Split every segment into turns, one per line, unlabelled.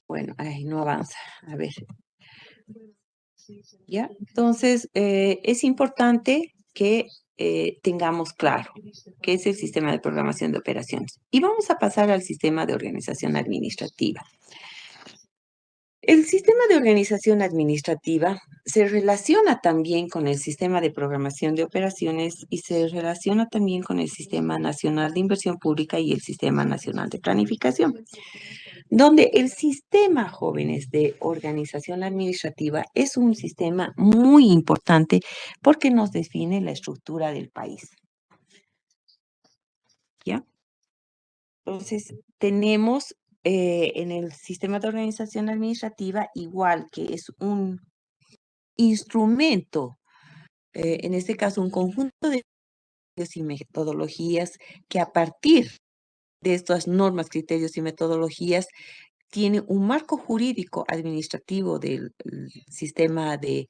Bueno, ay, no avanza. A ver, ¿ya? Entonces, es importante que tengamos claro qué es el sistema de programación de operaciones. Y vamos a pasar al sistema de organización administrativa. El sistema de organización administrativa se relaciona también con el sistema de programación de operaciones y se relaciona también con el Sistema Nacional de Inversión Pública y el Sistema Nacional de Planificación, donde el sistema, jóvenes, de organización administrativa es un sistema muy importante porque nos define la estructura del país, ¿ya? Entonces, tenemos en el sistema de organización administrativa, igual que es un instrumento, en este caso un conjunto de criterios y metodologías que a partir de estas normas, criterios y metodologías tiene un marco jurídico administrativo del sistema de,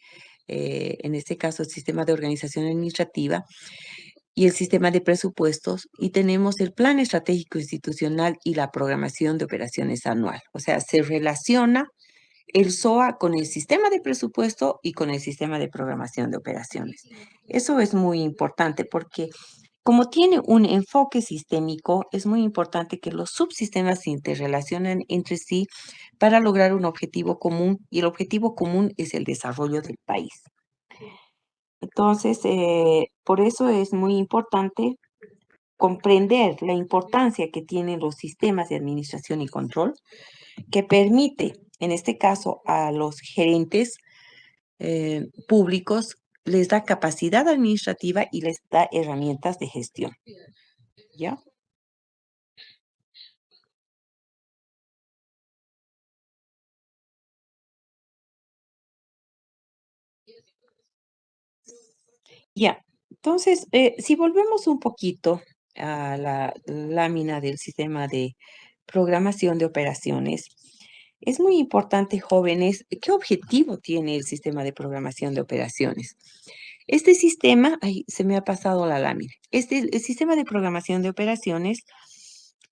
en este caso, el sistema de organización administrativa y el sistema de presupuestos, y tenemos el plan estratégico institucional y la programación de operaciones anual. O sea, se relaciona el SOA con el sistema de presupuesto y con el sistema de programación de operaciones. Eso es muy importante porque como tiene un enfoque sistémico, es muy importante que los subsistemas se interrelacionen entre sí para lograr un objetivo común, y el objetivo común es el desarrollo del país. Entonces, por eso es muy importante comprender la importancia que tienen los sistemas de administración y control, que permite, en este caso, a los gerentes públicos, les da capacidad administrativa y les da herramientas de gestión. ¿Ya? Ya. Entonces, si volvemos un poquito a la lámina del sistema de programación de operaciones, es muy importante, jóvenes, ¿qué objetivo tiene el sistema de programación de operaciones? Este sistema, ay, se me ha pasado la lámina. El sistema de programación de operaciones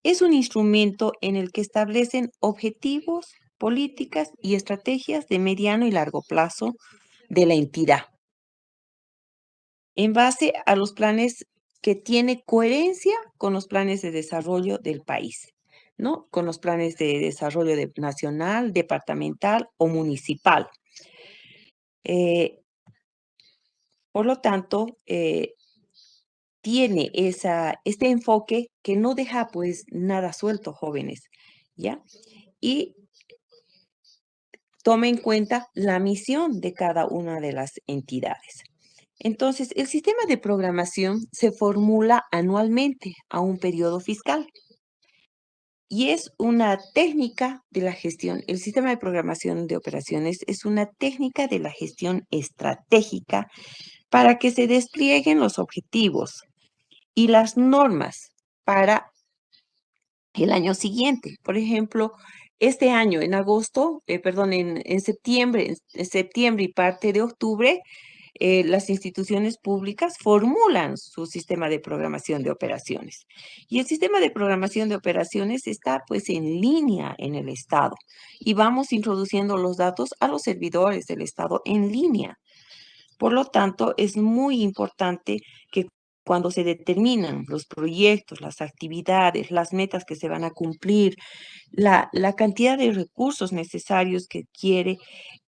es un instrumento en el que establecen objetivos, políticas y estrategias de mediano y largo plazo de la entidad, en base a los planes que tiene coherencia con los planes de desarrollo del país, ¿no? Con los planes de desarrollo nacional, departamental o municipal. Eh, por lo tanto, tiene este enfoque que no deja pues nada suelto, jóvenes, ¿ya? Y toma en cuenta la misión de cada una de las entidades. Entonces, el sistema de programación se formula anualmente a un periodo fiscal y es una técnica de la gestión. El sistema de programación de operaciones es una técnica de la gestión estratégica para que se desplieguen los objetivos y las normas para el año siguiente. Por ejemplo, este año, en agosto, perdón, en septiembre y parte de octubre, las instituciones públicas formulan su sistema de programación de operaciones. Y el sistema de programación de operaciones está pues en línea en el Estado y vamos introduciendo los datos a los servidores del Estado en línea. Por lo tanto, es muy importante que cuando se determinan los proyectos, las actividades, las metas que se van a cumplir, la cantidad de recursos necesarios que quiere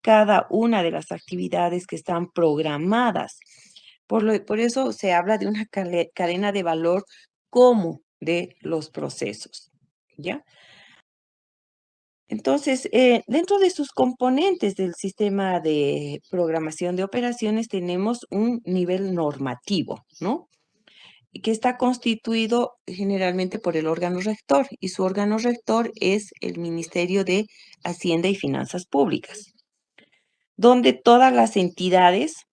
cada una de las actividades que están programadas. Por eso se habla de una cadena de valor como de los procesos, ¿ya? Entonces, dentro de sus componentes del sistema de programación de operaciones tenemos un nivel normativo, ¿no? Y que está constituido generalmente por el órgano rector, y su órgano rector es el Ministerio de Hacienda y Finanzas Públicas, donde todas las entidades,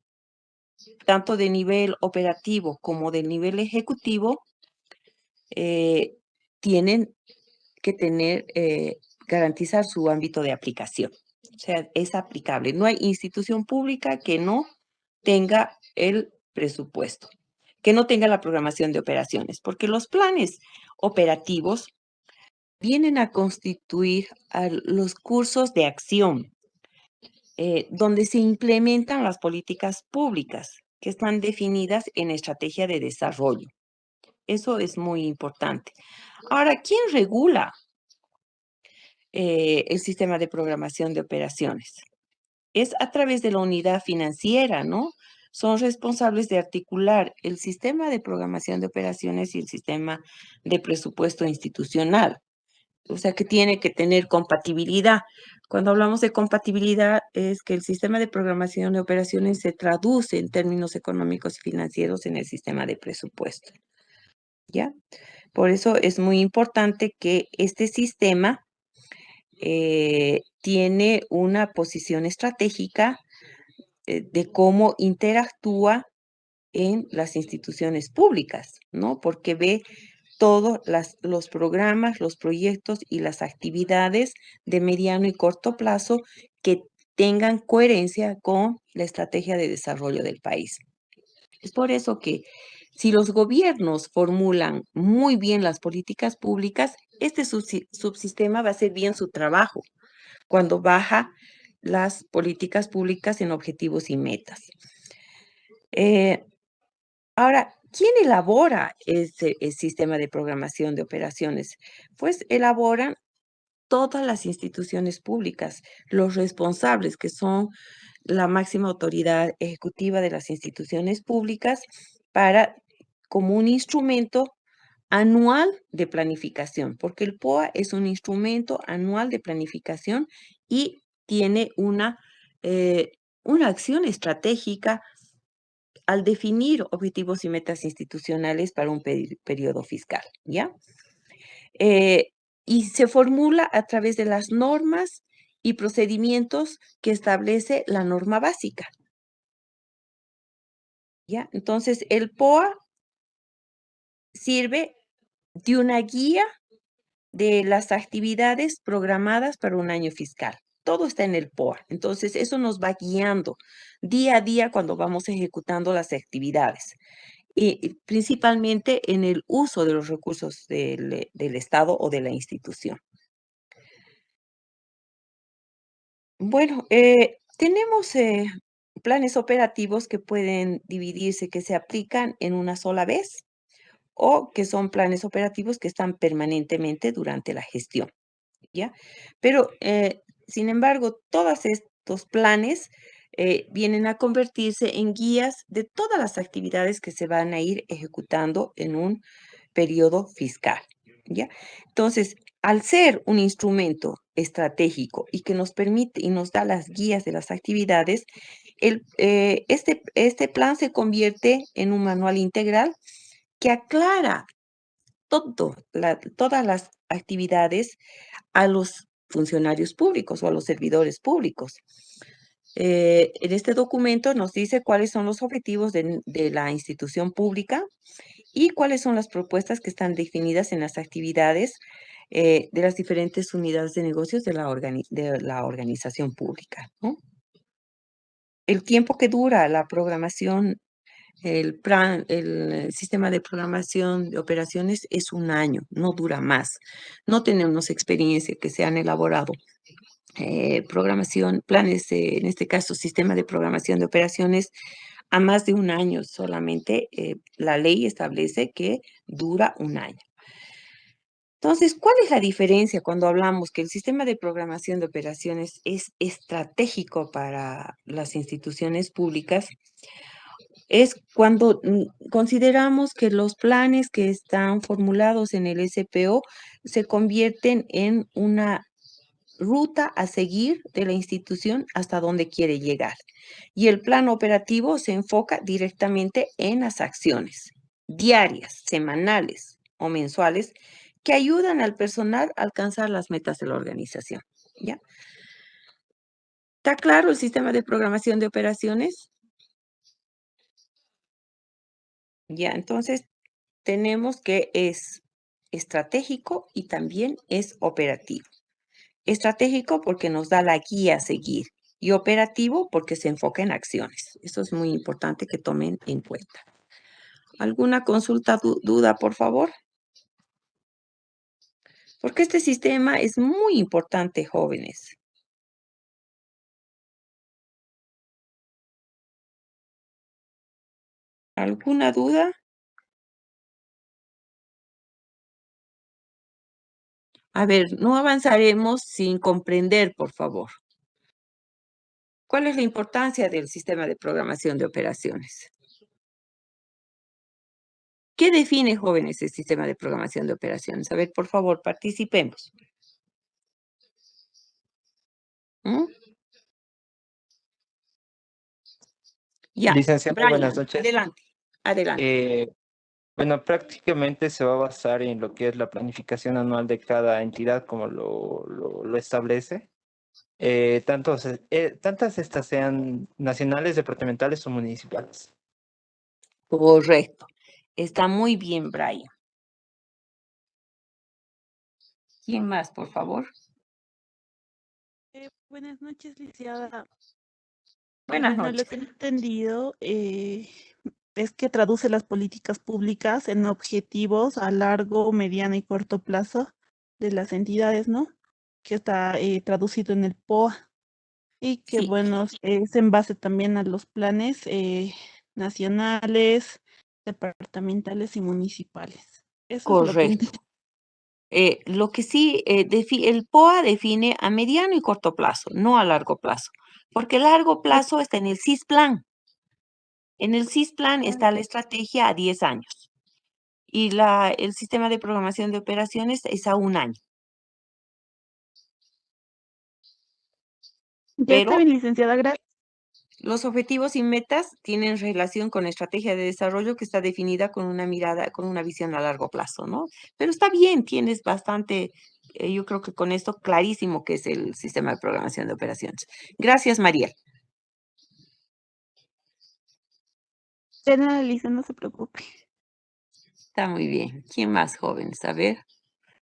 tanto de nivel operativo como de nivel ejecutivo, eh, tienen que garantizar su ámbito de aplicación. O sea, es aplicable. No hay institución pública que no tenga el presupuesto, que no tenga la programación de operaciones, porque los planes operativos vienen a constituir a los cursos de acción, donde se implementan las políticas públicas que están definidas en estrategia de desarrollo. Eso es muy importante. Ahora, ¿quién regula el sistema de programación de operaciones? Es a través de la unidad financiera, ¿no? Son responsables de articular el sistema de programación de operaciones y el sistema de presupuesto institucional. O sea, que tiene que tener compatibilidad. Cuando hablamos de compatibilidad, es que el sistema de programación de operaciones se traduce en términos económicos y financieros en el sistema de presupuesto, ¿ya? Por eso es muy importante que este sistema tiene una posición estratégica de cómo interactúa en las instituciones públicas, ¿no? Porque ve todos los programas, los proyectos y las actividades de mediano y corto plazo que tengan coherencia con la estrategia de desarrollo del país. Es por eso que si los gobiernos formulan muy bien las políticas públicas, este subsistema va a hacer bien su trabajo cuando baja las políticas públicas en objetivos y metas. Eh, Ahora, ¿quién elabora ese el sistema de programación de operaciones? Pues elaboran todas las instituciones públicas, los responsables, que son la máxima autoridad ejecutiva de las instituciones públicas, para como un instrumento anual de planificación, porque el POA es un instrumento anual de planificación y tiene una acción estratégica al definir objetivos y metas institucionales para un periodo fiscal, ¿ya? Eh, y se formula a través de las normas y procedimientos que establece la norma básica, ¿ya? Entonces, el POA sirve de una guía de las actividades programadas para un año fiscal. Todo está en el POA. Entonces, eso nos va guiando día a día cuando vamos ejecutando las actividades. Y principalmente en el uso de los recursos del Estado o de la institución. Bueno, tenemos planes operativos que pueden dividirse, que se aplican en una sola vez o que son planes operativos que están permanentemente durante la gestión, ¿ya? Pero, sin embargo, todos estos planes vienen a convertirse en guías de todas las actividades que se van a ir ejecutando en un periodo fiscal, ¿ya? Entonces, al ser un instrumento estratégico y que nos permite y nos da las guías de las actividades, este plan se convierte en un manual integral que aclara todas las actividades a los funcionarios públicos o a los servidores públicos. En este documento nos dice cuáles son los objetivos de la institución pública y cuáles son las propuestas que están definidas en las actividades de las diferentes unidades de negocios de la organización pública, ¿no? El tiempo que dura la programación, el sistema de programación de operaciones es un año, no dura más. No tenemos experiencia que se han elaborado planes, en este caso, sistema de programación de operaciones a más de un año solamente. La ley establece que dura un año. Entonces, ¿cuál es la diferencia cuando hablamos que el sistema de programación de operaciones es estratégico para las instituciones públicas? Es cuando consideramos que los planes que están formulados en el SPO se convierten en una ruta a seguir de la institución hasta donde quiere llegar. Y el plan operativo se enfoca directamente en las acciones diarias, semanales o mensuales que ayudan al personal a alcanzar las metas de la organización, ¿ya? ¿Está claro el sistema de programación de operaciones? Ya, entonces tenemos que es estratégico y también es operativo. Estratégico porque nos da la guía a seguir y operativo porque se enfoca en acciones. Eso es muy importante que tomen en cuenta. ¿Alguna consulta, duda, por favor? Porque este sistema es muy importante, jóvenes. ¿Alguna duda? A ver, no avanzaremos sin comprender, por favor. ¿Cuál es la importancia del sistema de programación de operaciones? ¿Qué define, jóvenes, el sistema de programación de operaciones? A ver, por favor, participemos. ¿Mm? Ya,
Licenciado, buenas
Brian,
noches.
adelante, adelante.
Eh, bueno, prácticamente se va a basar en lo que es la planificación anual de cada entidad, como lo establece. Tantas estas sean nacionales, departamentales o municipales.
Correcto. Está muy bien, Brian. ¿Quién más, por favor?
Buenas noches, licenciada.
Buenas
Bueno, lo
noches.
que he entendido es que traduce las políticas públicas en objetivos a largo, mediano y corto plazo de las entidades, ¿no? Que está traducido en el POA y que,
Sí,
bueno, es en base también a los planes nacionales, departamentales y municipales. Eso es lo que
correcto. Lo que sí, el POA define a mediano y corto plazo, no a largo plazo, porque largo plazo está en el CISPLAN. En el CISPLAN está la estrategia a 10 años y el sistema de programación de operaciones es a 1 año.
ya está
Pero
bien, licenciada, gracias.
los objetivos y metas tienen relación con la estrategia de desarrollo que está definida con una mirada, con una visión a largo plazo, ¿no? Pero está bien, tienes bastante, yo creo que con esto clarísimo que es el sistema de programación de operaciones. Gracias, María.
De nada, Lice, no se preocupe.
Está muy bien. ¿Quién más, jóvenes? A ver.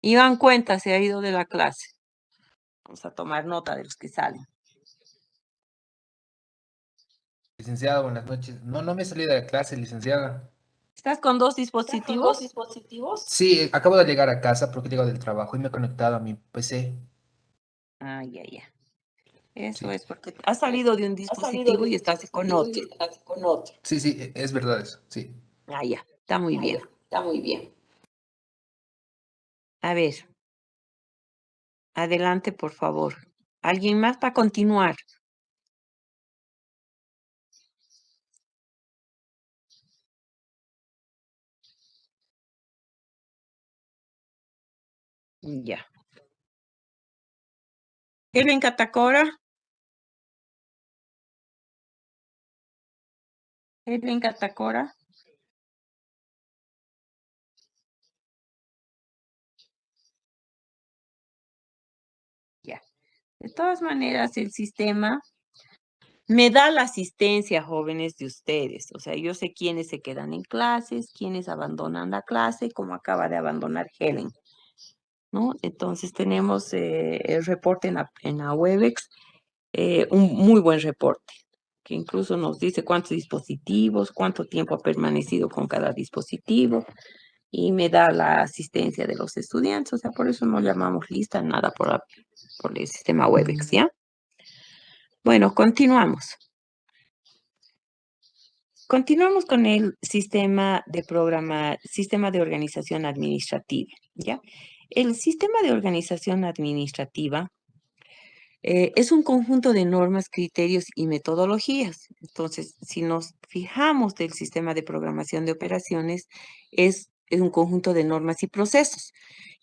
Iván Cuenta se ha ido de la clase. Vamos a tomar nota de los que salen.
Licenciado, buenas noches. No, no me he salido de la clase, licenciada.
¿Estás con dos dispositivos?
Sí, acabo de llegar a casa porque llego del trabajo y me he conectado a mi PC.
Ah, ya, ya. Eso
Sí,
es porque has salido de un dispositivo y estás con otro.
sí, sí, es verdad eso, sí.
Ah, ya. Está muy bien. A ver, adelante, por favor. ¿Alguien más para continuar? Ya. Helen Catacora. Helen Catacora. Ya. De todas maneras, el sistema me da la asistencia, jóvenes, de ustedes. O sea, yo sé quiénes se quedan en clases, quiénes abandonan la clase, como acaba de abandonar Helen, ¿no? Entonces tenemos el reporte en la Webex, un muy buen reporte, que incluso nos dice cuántos dispositivos, cuánto tiempo ha permanecido con cada dispositivo y me da la asistencia de los estudiantes. O sea, por eso no llamamos lista nada por el sistema Webex, ¿ya? Bueno, continuamos. Continuamos con el sistema de organización administrativa, ¿ya? El sistema de organización administrativa es un conjunto de normas, criterios y metodologías. Entonces, si nos fijamos del sistema de programación de operaciones, es un conjunto de normas y procesos.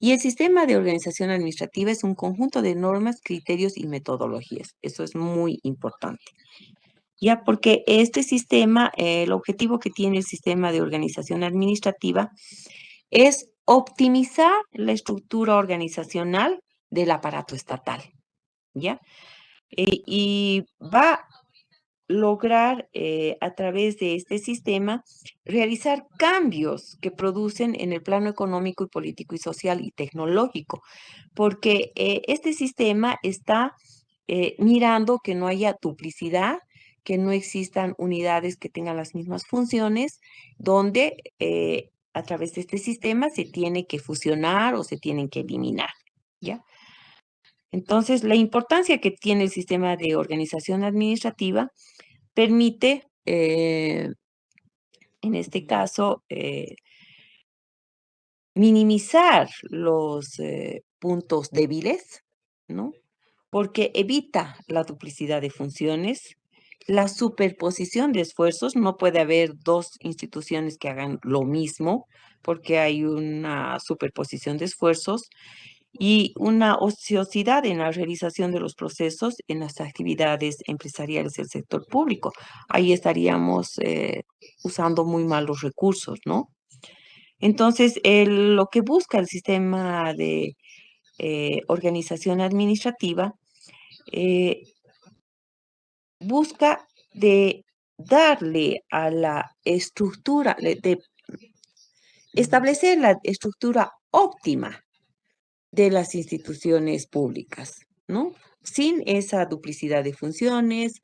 Y el sistema de organización administrativa es un conjunto de normas, criterios y metodologías. Eso es muy importante. Ya, porque este sistema, el objetivo que tiene el sistema de organización administrativa es optimizar la estructura organizacional del aparato estatal, ¿ya? Y va a lograr a través de este sistema realizar cambios que producen en el plano económico y político y social y tecnológico, porque este sistema está mirando que no haya duplicidad, que no existan unidades que tengan las mismas funciones, donde a través de este sistema se tiene que fusionar o se tienen que eliminar, ¿ya? Entonces, la importancia que tiene el sistema de organización administrativa permite, en este caso, minimizar los puntos débiles, ¿no? Porque evita la duplicidad de funciones, la superposición de esfuerzos. No puede haber dos instituciones que hagan lo mismo, porque hay una superposición de esfuerzos y una ociosidad en la realización de los procesos en las actividades empresariales del sector público. Ahí estaríamos usando muy mal los recursos, ¿no? Entonces, lo que busca el sistema de organización administrativa eh, busca de darle a la estructura, de establecer la estructura óptima de las instituciones públicas, ¿no? Sin esa duplicidad de funciones,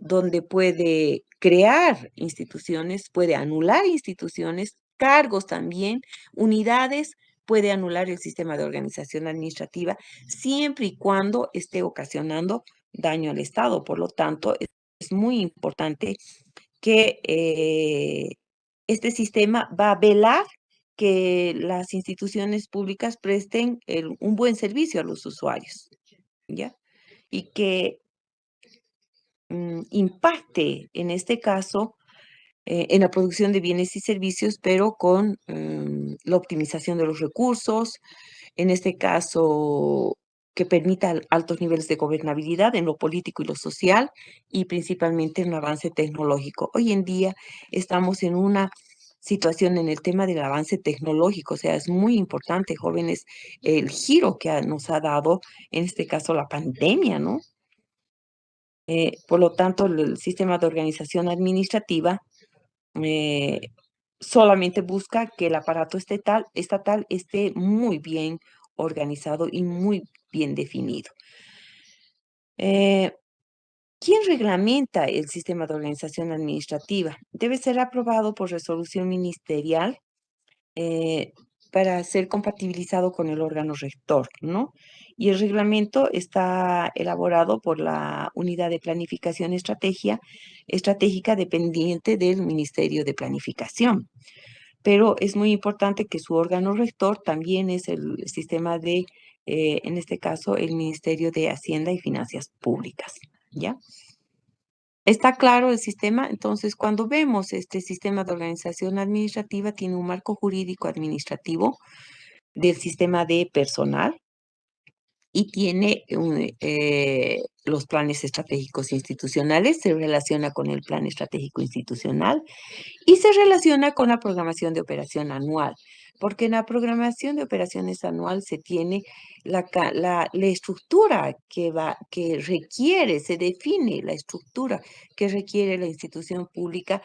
donde puede crear instituciones, puede anular instituciones, cargos también, unidades, puede anular el sistema de organización administrativa, siempre y cuando esté ocasionando daño al Estado. Por lo tanto, es muy importante que este sistema va a velar que las instituciones públicas presten un buen servicio a los usuarios, ¿ya? Y que impacte, en este caso, en la producción de bienes y servicios, pero con la optimización de los recursos, en este caso, que permita altos niveles de gobernabilidad en lo político y lo social, y principalmente en el avance tecnológico. Hoy en día estamos en una situación en el tema del avance tecnológico, o sea, es muy importante, jóvenes, el giro que nos ha dado, en este caso, la pandemia, ¿no? Por lo tanto, el sistema de organización administrativa eh, solamente busca que el aparato estatal esté muy bien organizado y muy bien definido. ¿Quién reglamenta el sistema de organización administrativa? Debe ser aprobado por resolución ministerial eh, para ser compatibilizado con el órgano rector, ¿no? Y el reglamento está elaborado por la Unidad de Planificación Estratégica dependiente del Ministerio de Planificación. Pero es muy importante que su órgano rector también es el sistema de, en este caso, el Ministerio de Hacienda y Finanzas Públicas, ¿ya? ¿Está claro el sistema? Entonces, cuando vemos este sistema de organización administrativa, tiene un marco jurídico administrativo del sistema de personal y tiene los planes estratégicos institucionales, se relaciona con el plan estratégico institucional y se relaciona con la programación de operación anual, porque en la programación de operaciones anual se tiene la estructura que requiere, se define la estructura que requiere la institución pública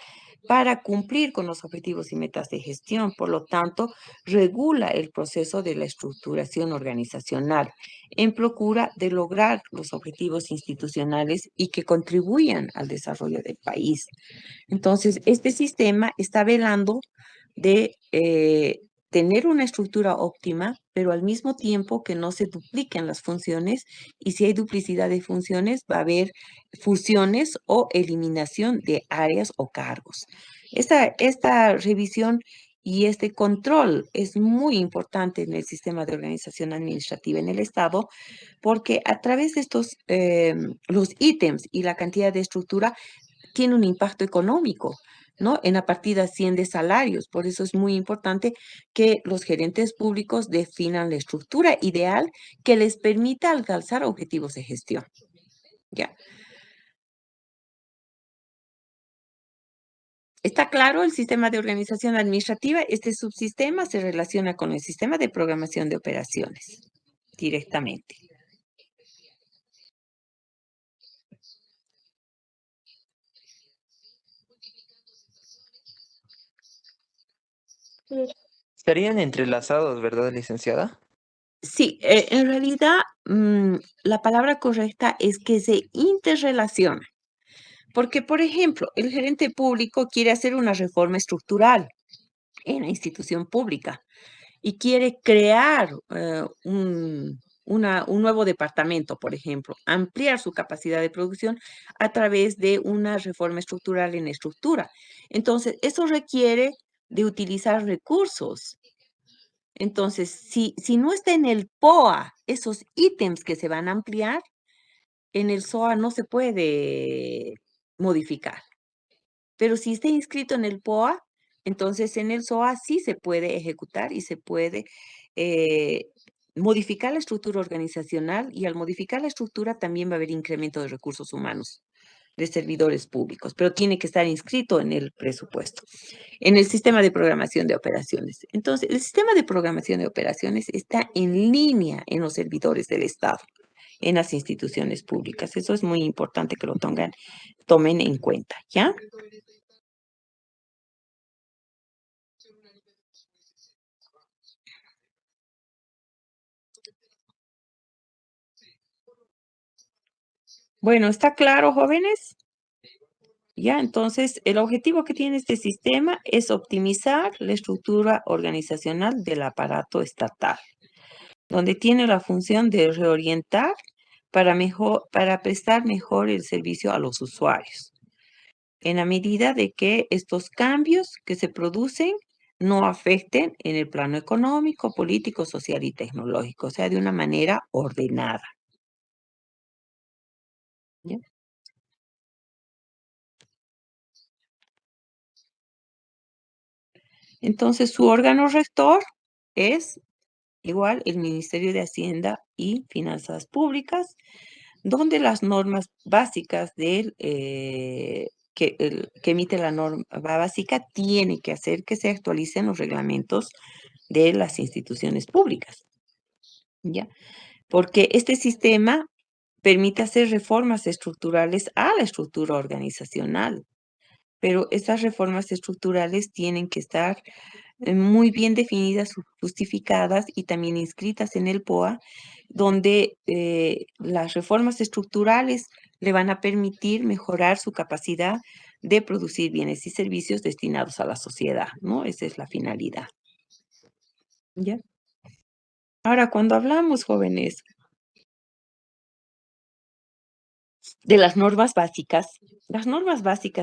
para cumplir con los objetivos y metas de gestión. Por lo tanto, regula el proceso de la estructuración organizacional en procura de lograr los objetivos institucionales y que contribuyan al desarrollo del país. Entonces, este sistema está velando de tener una estructura óptima, pero al mismo tiempo que no se dupliquen las funciones, y si hay duplicidad de funciones, va a haber fusiones o eliminación de áreas o cargos. Esta revisión y este control es muy importante en el sistema de organización administrativa en el Estado, porque a través de estos, los ítems y la cantidad de estructura, tiene un impacto económico, ¿no? En la partida 100 de salarios. Por eso es muy importante que los gerentes públicos definan la estructura ideal que les permita alcanzar objetivos de gestión. ¿Ya? ¿Está claro el sistema de organización administrativa? Este subsistema se relaciona con el sistema de programación de operaciones directamente.
Estarían entrelazados, ¿verdad, licenciada?
Sí, en realidad la palabra correcta es que se interrelaciona. Porque, por ejemplo, el gerente público quiere hacer una reforma estructural en la institución pública y quiere crear un nuevo departamento, por ejemplo, ampliar su capacidad de producción a través de una reforma estructural en estructura. Entonces, eso requiere de utilizar recursos. Entonces, si no está en el POA esos ítems que se van a ampliar, en el SOA no se puede modificar. Pero si está inscrito en el POA, entonces en el SOA sí se puede ejecutar y se puede eh, modificar la estructura organizacional, y al modificar la estructura también va a haber incremento de recursos humanos de servidores públicos, pero tiene que estar inscrito en el presupuesto, en el sistema de programación de operaciones. Entonces, el sistema de programación de operaciones está en línea en los servidores del Estado, en las instituciones públicas. Eso es muy importante que lo tomen en cuenta, ¿ya? Bueno, ¿está claro, jóvenes? Ya, entonces, el objetivo que tiene este sistema es optimizar la estructura organizacional del aparato estatal, donde tiene la función de reorientar para prestar mejor el servicio a los usuarios, en la medida de que estos cambios que se producen no afecten en el plano económico, político, social y tecnológico, o sea, de una manera ordenada. ¿Ya? Entonces, su órgano rector es igual el Ministerio de Hacienda y Finanzas Públicas, donde las normas básicas que emite la norma básica tiene que hacer que se actualicen los reglamentos de las instituciones públicas, ¿ya? Porque este sistema permite hacer reformas estructurales a la estructura organizacional, pero estas reformas estructurales tienen que estar muy bien definidas, justificadas y también inscritas en el POA, donde las reformas estructurales le van a permitir mejorar su capacidad de producir bienes y servicios destinados a la sociedad, ¿no? Esa es la finalidad. ¿Ya? Ahora, cuando hablamos, jóvenes, de las normas básicas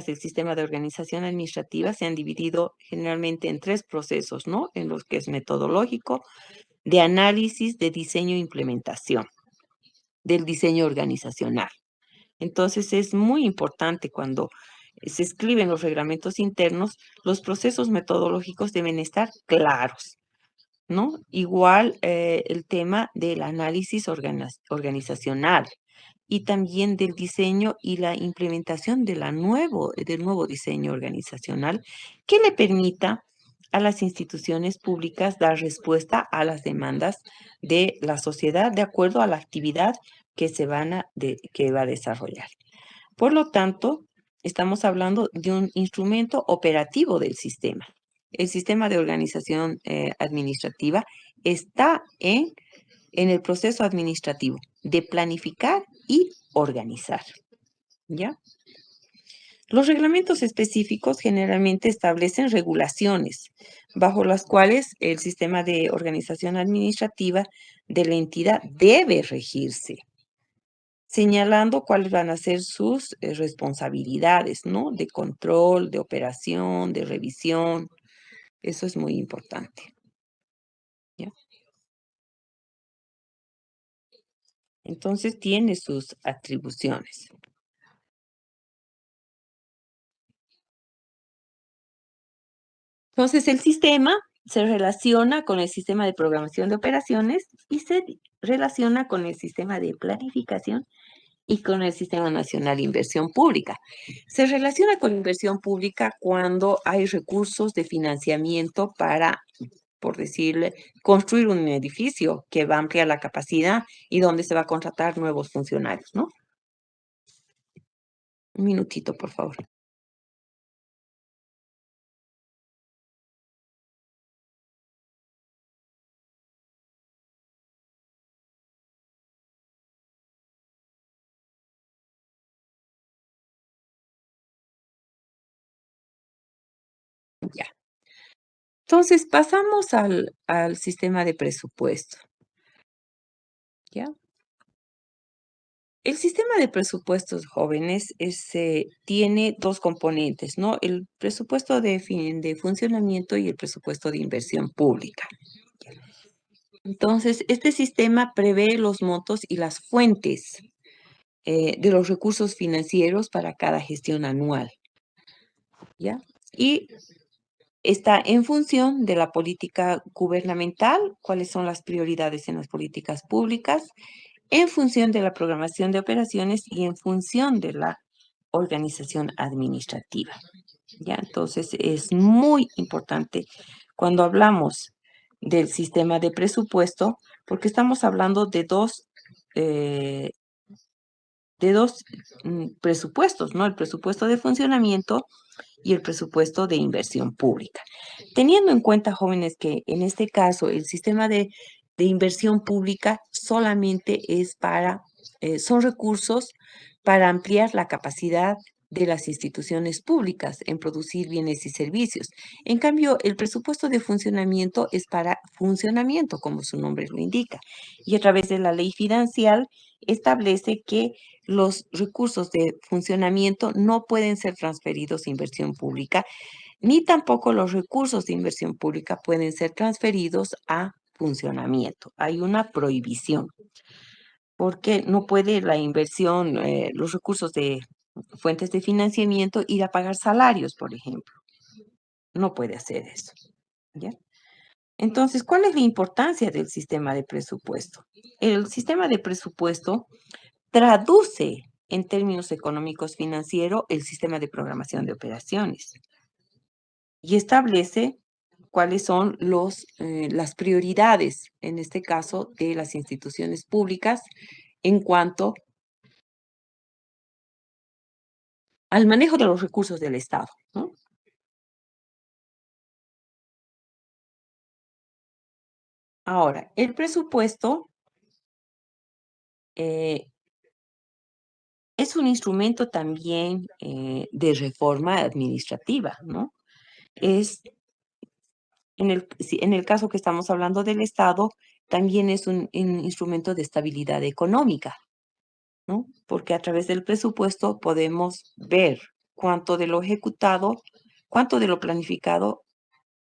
del sistema de organización administrativa se han dividido generalmente en tres procesos, ¿no? En los que es metodológico, de análisis, de diseño e implementación del diseño organizacional. Entonces, es muy importante cuando se escriben los reglamentos internos, los procesos metodológicos deben estar claros, ¿no? Igual el tema del análisis organizacional y también del diseño y la implementación del nuevo diseño organizacional que le permita a las instituciones públicas dar respuesta a las demandas de la sociedad de acuerdo a la actividad que va a desarrollar. Por lo tanto, estamos hablando de un instrumento operativo del sistema. El sistema de organización administrativa está en el proceso administrativo de planificar y organizar, ¿ya? Los reglamentos específicos generalmente establecen regulaciones bajo las cuales el sistema de organización administrativa de la entidad debe regirse, señalando cuáles van a ser sus responsabilidades, ¿no? De control, de operación, de revisión. Eso es muy importante, ¿ya? Entonces tiene sus atribuciones. Entonces el sistema se relaciona con el sistema de programación de operaciones y se relaciona con el sistema de planificación y con el Sistema Nacional de Inversión Pública. Se relaciona con inversión pública cuando hay recursos de financiamiento para, por decirle, construir un edificio que va a ampliar la capacidad y donde se va a contratar nuevos funcionarios, ¿no? Un minutito, por favor. Ya. Entonces, pasamos al sistema de presupuesto. ¿ya? El sistema de presupuestos jóvenes tiene dos componentes, ¿no? El presupuesto de funcionamiento y el presupuesto de inversión pública. Entonces, este sistema prevé los montos y las fuentes de los recursos financieros para cada gestión anual, ¿ya? Y está en función de la política gubernamental, cuáles son las prioridades en las políticas públicas, en función de la programación de operaciones y en función de la organización administrativa, ¿ya? Entonces, es muy importante cuando hablamos del sistema de presupuesto, porque estamos hablando eh, de dos presupuestos, ¿no? El presupuesto de funcionamiento y el presupuesto de inversión pública. Teniendo en cuenta, jóvenes, que en este caso el sistema de inversión pública solamente es son recursos para ampliar la capacidad de las instituciones públicas en producir bienes y servicios. En cambio, el presupuesto de funcionamiento es para funcionamiento, como su nombre lo indica, y a través de la ley financiera establece que los recursos de funcionamiento no pueden ser transferidos a inversión pública, ni tampoco los recursos de inversión pública pueden ser transferidos a funcionamiento. Hay una prohibición, porque no puede la inversión, los recursos de fuentes de financiamiento ir a pagar salarios, por ejemplo. No puede hacer eso, ¿ya? Entonces, ¿cuál es la importancia del sistema de presupuesto? El sistema de presupuesto traduce en términos económicos financieros el sistema de programación de operaciones y establece cuáles son las prioridades, en este caso, de las instituciones públicas en cuanto al manejo de los recursos del Estado, ¿no? Ahora, el presupuesto eh, es un instrumento también de reforma administrativa, ¿no? Es, en el caso que estamos hablando del Estado, también es un instrumento de estabilidad económica, ¿no? Porque a través del presupuesto podemos ver cuánto de lo ejecutado, cuánto de lo planificado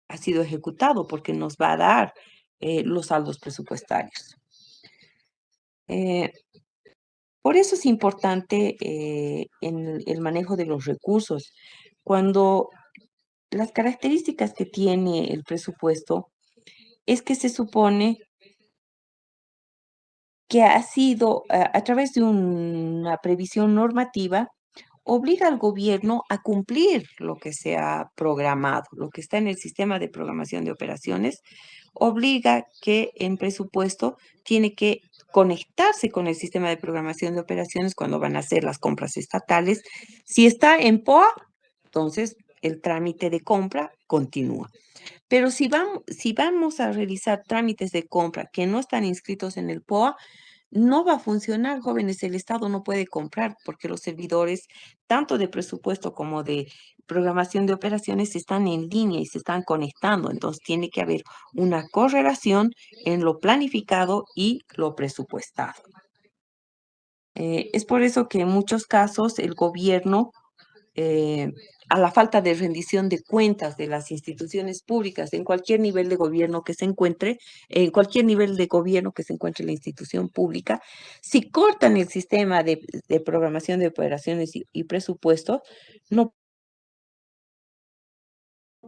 ha sido ejecutado, porque nos va a dar los saldos presupuestarios. Eh, por eso es importante en el manejo de los recursos. Cuando las características que tiene el presupuesto es que se supone que ha sido a través de una previsión normativa, obliga al gobierno a cumplir lo que se ha programado, lo que está en el sistema de programación de operaciones, obliga que en presupuesto tiene que conectarse con el sistema de programación de operaciones cuando van a hacer las compras estatales. Si está en POA, entonces el trámite de compra continúa. Pero si vamos a realizar trámites de compra que no están inscritos en el POA, no va a funcionar, jóvenes. El Estado no puede comprar porque los servidores, tanto de presupuesto como de programación de operaciones, están en línea y se están conectando. Entonces, tiene que haber una correlación en lo planificado y lo presupuestado. Es por eso que en muchos casos el gobierno, eh, a la falta de rendición de cuentas de las instituciones públicas en cualquier nivel de gobierno que se encuentre, en cualquier nivel de gobierno que se encuentre la institución pública, si cortan el sistema de programación de operaciones y presupuesto, no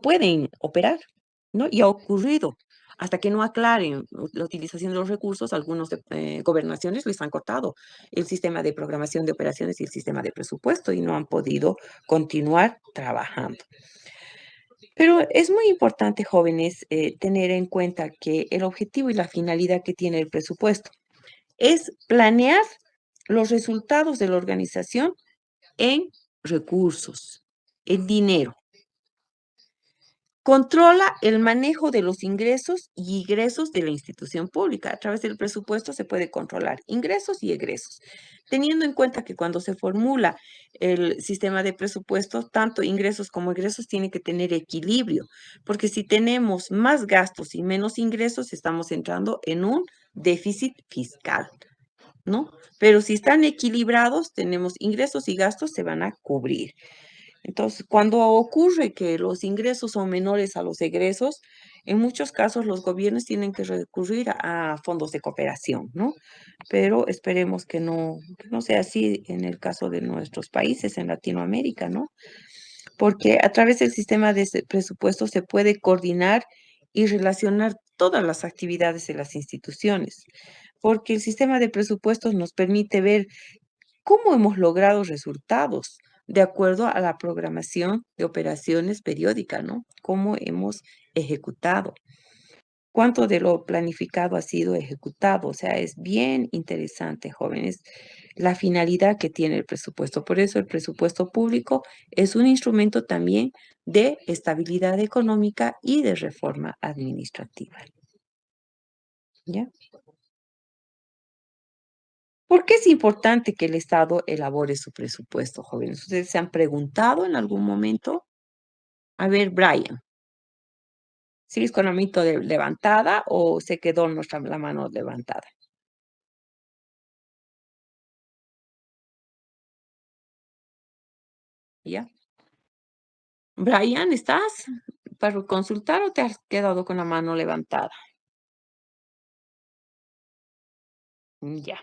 pueden operar, ¿no? Y ha ocurrido. Hasta que no aclaren la utilización de los recursos, algunas gobernaciones les han cortado el sistema de programación de operaciones y el sistema de presupuesto y no han podido continuar trabajando. Pero es muy importante, jóvenes, tener en cuenta que el objetivo y la finalidad que tiene el presupuesto es planear los resultados de la organización en recursos, en dinero. Controla el manejo de los ingresos y egresos de la institución pública. A través del presupuesto se puede controlar ingresos y egresos, teniendo en cuenta que cuando se formula el sistema de presupuestos, tanto ingresos como egresos tienen que tener equilibrio, porque si tenemos más gastos y menos ingresos, estamos entrando en un déficit fiscal, ¿no? Pero si están equilibrados, tenemos ingresos y gastos, se van a cubrir. Entonces, cuando ocurre que los ingresos son menores a los egresos, en muchos casos los gobiernos tienen que recurrir a fondos de cooperación, ¿no? Pero esperemos que no sea así en el caso de nuestros países en Latinoamérica, ¿no? Porque a través del sistema de ese presupuesto se puede coordinar y relacionar todas las actividades de las instituciones, porque el sistema de presupuestos nos permite ver cómo hemos logrado resultados de acuerdo a la programación de operaciones periódica, ¿no? Cómo hemos ejecutado, cuánto de lo planificado ha sido ejecutado. O sea, es bien interesante, jóvenes, la finalidad que tiene el presupuesto. Por eso el presupuesto público es un instrumento también de estabilidad económica y de reforma administrativa. ¿Ya? ¿Por qué es importante que el Estado elabore su presupuesto, jóvenes? ¿Ustedes se han preguntado en algún momento? A ver, Brian, ¿sigues con la mano levantada o se quedó la mano levantada? ¿Ya? Brian, ¿estás para consultar o te has quedado con la mano levantada? Ya.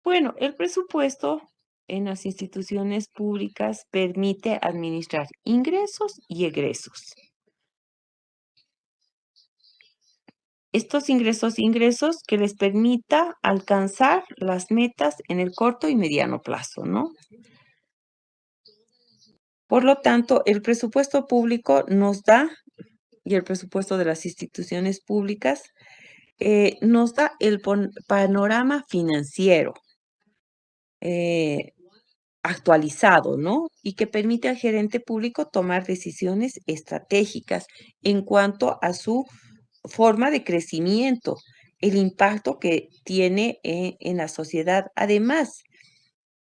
Bueno, el presupuesto en las instituciones públicas permite administrar ingresos y egresos. Estos ingresos que les permita alcanzar las metas en el corto y mediano plazo, ¿no? Por lo tanto, el presupuesto público nos da, y el presupuesto de las instituciones públicas, nos da el panorama financiero eh, actualizado, ¿no? Y que permite al gerente público tomar decisiones estratégicas en cuanto a su forma de crecimiento, el impacto que tiene en la sociedad. Además,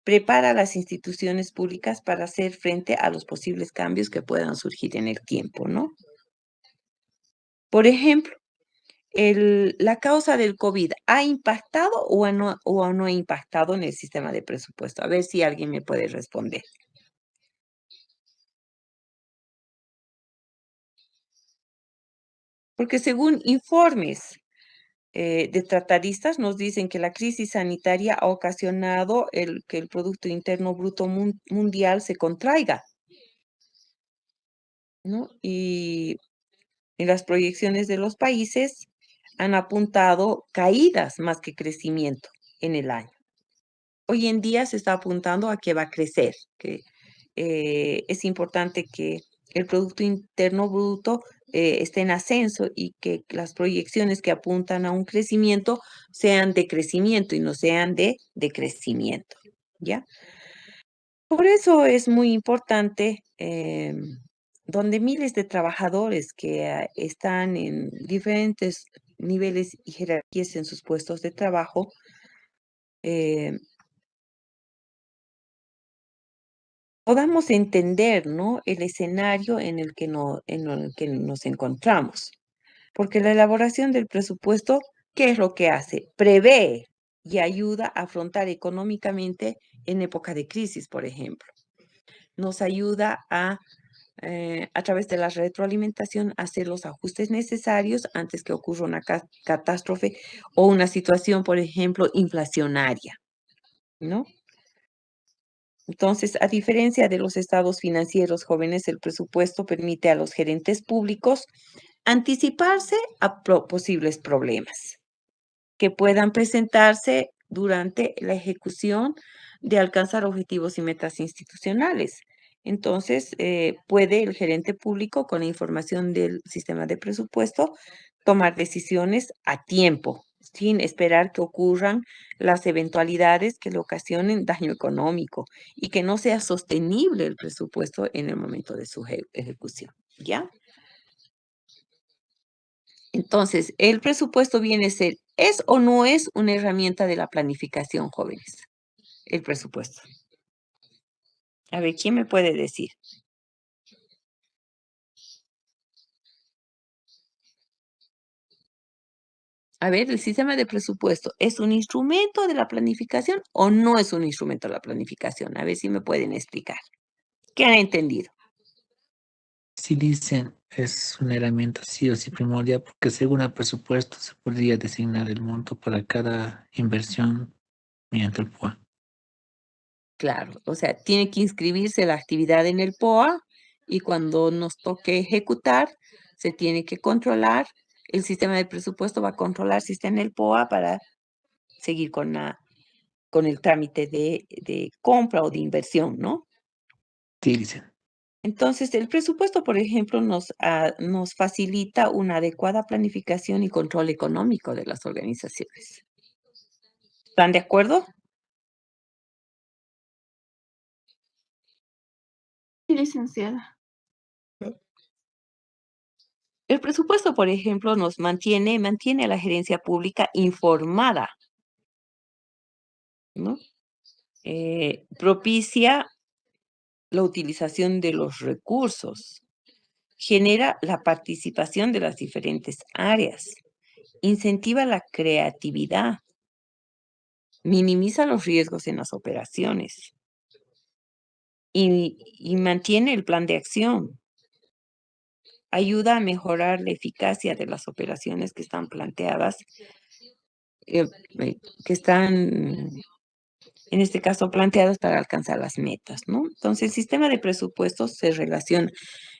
prepara a las instituciones públicas para hacer frente a los posibles cambios que puedan surgir en el tiempo, ¿no? Por ejemplo, la causa del COVID, ¿ha impactado o no ha impactado en el sistema de presupuesto? A ver si alguien me puede responder. Porque según informes de tratadistas nos dicen que la crisis sanitaria ha ocasionado que el Producto Interno Bruto mundial se contraiga, ¿no? Y en las proyecciones de los países han apuntado caídas más que crecimiento en el año. Hoy en día se está apuntando a que va a crecer, que es importante que el Producto Interno Bruto esté en ascenso y que las proyecciones que apuntan a un crecimiento sean de crecimiento y no sean de decrecimiento, ¿ya? Por eso es muy importante, donde miles de trabajadores que están en diferentes niveles y jerarquías en sus puestos de trabajo, eh, podamos entender, ¿no? El escenario en el que en el que nos encontramos. Porque la elaboración del presupuesto, ¿qué es lo que hace? Prevé y ayuda a afrontar económicamente en época de crisis, por ejemplo. Nos ayuda a través de la retroalimentación, hacer los ajustes necesarios antes que ocurra una catástrofe o una situación, por ejemplo, inflacionaria, ¿no? Entonces, a diferencia de los estados financieros jóvenes, el presupuesto permite a los gerentes públicos anticiparse a posibles problemas que puedan presentarse durante la ejecución de alcanzar objetivos y metas institucionales. Entonces, puede el gerente público, con la información del sistema de presupuesto, tomar decisiones a tiempo, sin esperar que ocurran las eventualidades que le ocasionen daño económico y que no sea sostenible el presupuesto en el momento de su ejecución. ¿Ya? Entonces, el presupuesto viene a ser, ¿es o no es una herramienta de la planificación, jóvenes? El presupuesto. A ver, ¿quién me puede decir? A ver, ¿el sistema de presupuesto es un instrumento de la planificación o no es un instrumento de la planificación? A ver si me pueden explicar. ¿Qué han entendido?
Si dicen es una herramienta sí o sí primordial, porque según el presupuesto se podría designar el monto para cada inversión mediante el PUA.
Claro, o sea, tiene que inscribirse la actividad en el POA y cuando nos toque ejecutar, se tiene que controlar. El sistema de presupuesto va a controlar si está en el POA para seguir con el trámite de compra o de inversión, ¿no?
Sí, dicen.
Entonces, el presupuesto, por ejemplo, nos facilita una adecuada planificación y control económico de las organizaciones. ¿Están de acuerdo?
Sí, licenciada.
El presupuesto, por ejemplo, nos mantiene a la gerencia pública informada, ¿no? Propicia la utilización de los recursos, genera la participación de las diferentes áreas, incentiva la creatividad, minimiza los riesgos en las operaciones y mantiene el plan de acción. Ayuda a mejorar la eficacia de las operaciones que están planteadas, eh, que están, en este caso, planteadas para alcanzar las metas, ¿no? Entonces, el sistema de presupuestos se relaciona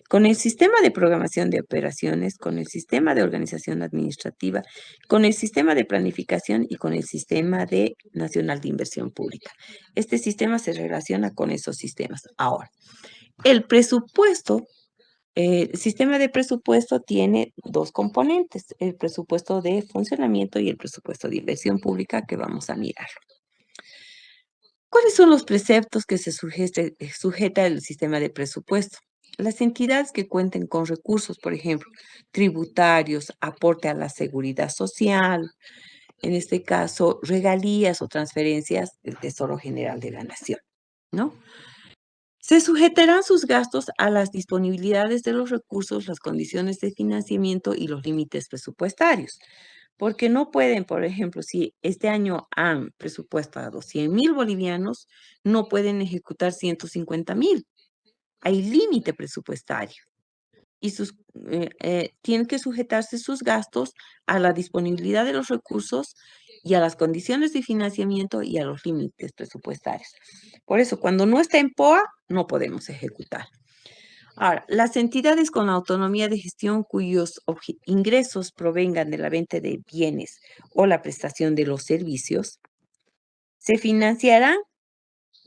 con el sistema de programación de operaciones, con el sistema de organización administrativa, con el sistema de planificación y con el sistema nacional de inversión pública. Este sistema se relaciona con esos sistemas. Ahora, el presupuesto, el sistema de presupuesto tiene dos componentes, el presupuesto de funcionamiento y el presupuesto de inversión pública que vamos a mirar. ¿Cuáles son los preceptos que se sujeta el sistema de presupuesto? Las entidades que cuenten con recursos, por ejemplo, tributarios, aporte a la seguridad social, en este caso, regalías o transferencias del Tesoro General de la Nación, ¿no? Se sujetarán sus gastos a las disponibilidades de los recursos, las condiciones de financiamiento y los límites presupuestarios. Porque no pueden, por ejemplo, si este año han presupuestado 100.000 bolivianos, no pueden ejecutar 150.000. Hay límite presupuestario y tienen que sujetarse sus gastos a la disponibilidad de los recursos y a las condiciones de financiamiento y a los límites presupuestarios. Por eso, cuando no está en POA, no podemos ejecutar. Ahora, las entidades con autonomía de gestión cuyos ingresos provengan de la venta de bienes o la prestación de los servicios, se financiarán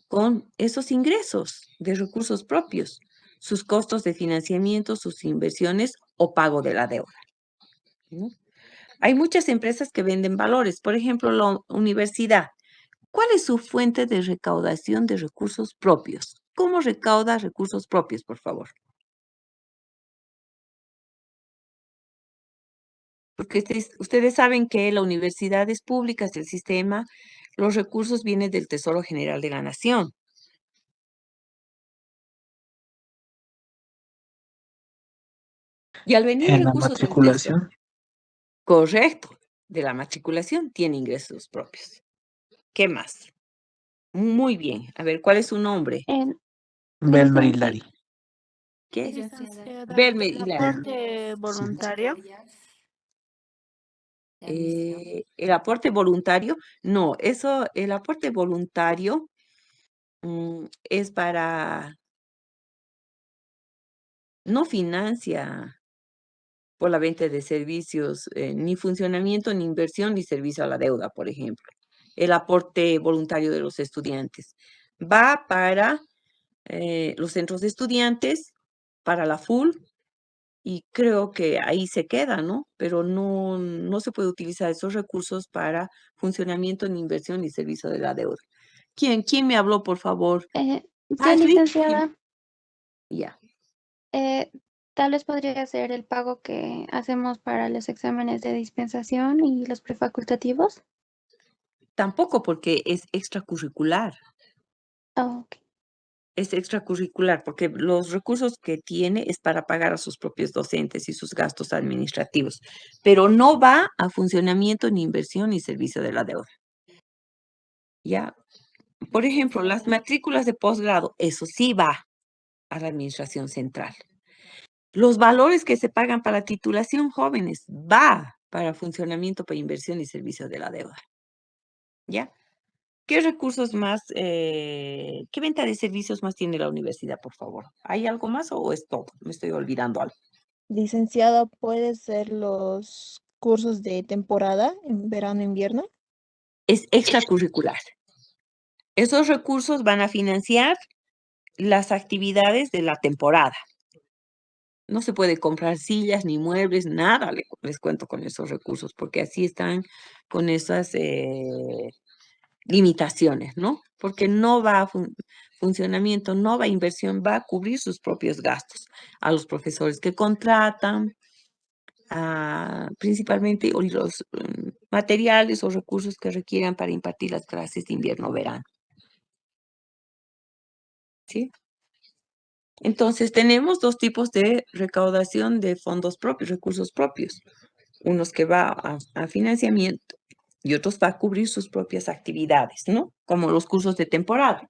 con esos ingresos de recursos propios, sus costos de financiamiento, sus inversiones o pago de la deuda, ¿no? Hay muchas empresas que venden valores, por ejemplo, la universidad. ¿Cuál es su fuente de recaudación de recursos propios? ¿Cómo recauda recursos propios, por favor? Porque ustedes saben que la universidad es pública, es el sistema, los recursos vienen del Tesoro General de la Nación. Y al venir
En la
recursos del Tesoro,
matriculación,
correcto, de la matriculación, tiene ingresos propios. ¿Qué más? Muy bien. A ver, ¿cuál es su nombre?
En
Belmer y
licencia-
Lari.
¿Qué?
Licenciada,
Belmer
el
y Lara.
aporte voluntario.
El aporte voluntario, no, eso, el aporte voluntario es no financia por la venta de servicios, ni funcionamiento, ni inversión, ni servicio a la deuda, por ejemplo. El aporte voluntario de los estudiantes va para los centros de estudiantes, para la FUL, y creo que ahí se queda, ¿no? Pero no se puede utilizar esos recursos para funcionamiento, ni inversión, ni servicio de la deuda. ¿Quién me habló, por favor?
sí,
Ashley.
licenciada,
Ya.
eh, tal vez podría ser el pago que hacemos para los exámenes de dispensación y los prefacultativos.
Tampoco porque es extracurricular.
Oh, ok.
Es extracurricular porque los recursos que tiene es para pagar a sus propios docentes y sus gastos administrativos, pero no va a funcionamiento, ni inversión, ni servicio de la deuda. ¿Ya? Por ejemplo, las matrículas de posgrado, eso sí va a la administración central. Los valores que se pagan para titulación jóvenes va para funcionamiento, para inversión y servicio de la deuda. ¿Ya? ¿Qué recursos más, qué venta de servicios más tiene la universidad, por favor? ¿Hay algo más o es todo? Me estoy olvidando algo.
Licenciada, ¿puede ser los cursos de temporada en verano, invierno?
Es extracurricular. Esos recursos van a financiar las actividades de la temporada. No se puede comprar sillas ni muebles, nada les cuento con esos recursos, porque así están con esas limitaciones, ¿no? Porque no va a funcionamiento, no va a inversión, va a cubrir sus propios gastos a los profesores que contratan, principalmente los materiales o recursos que requieran para impartir las clases de invierno-verano. ¿Sí? Entonces, tenemos dos tipos de recaudación de fondos propios, recursos propios. Unos que va a financiamiento y otros va a cubrir sus propias actividades, ¿no? Como los cursos de temporada.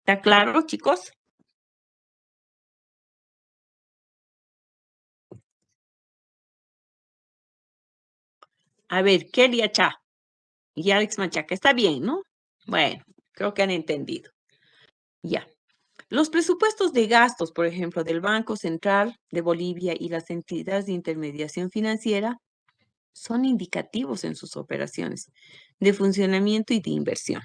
¿Está claro, chicos? A ver, Kelly Achá y Alex Machaca, está bien, ¿no? Bueno, creo que han entendido. Ya. Los presupuestos de gastos, por ejemplo, del Banco Central de Bolivia y las entidades de intermediación financiera son indicativos en sus operaciones de funcionamiento y de inversión.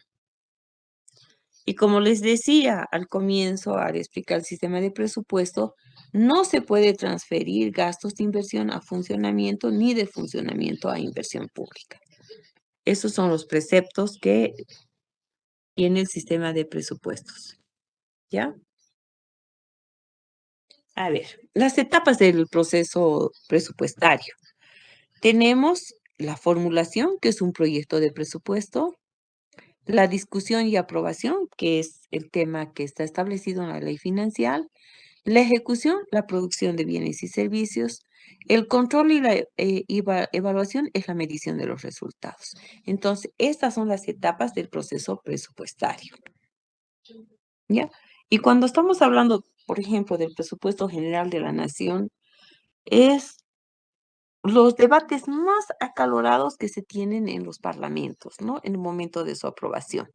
Y como les decía al comienzo, al explicar el sistema de presupuesto, no se puede transferir gastos de inversión a funcionamiento ni de funcionamiento a inversión pública. Esos son los preceptos que tiene el sistema de presupuestos. ¿Ya? A ver, las etapas del proceso presupuestario. Tenemos la formulación, que es un proyecto de presupuesto, la discusión y aprobación, que es el tema que está establecido en la ley financiera, la ejecución, la producción de bienes y servicios, el control y la evaluación es la medición de los resultados. Entonces, estas son las etapas del proceso presupuestario. ¿Ya? Y cuando estamos hablando, por ejemplo, del presupuesto general de la nación, es los debates más acalorados que se tienen en los parlamentos, ¿no? En el momento de su aprobación,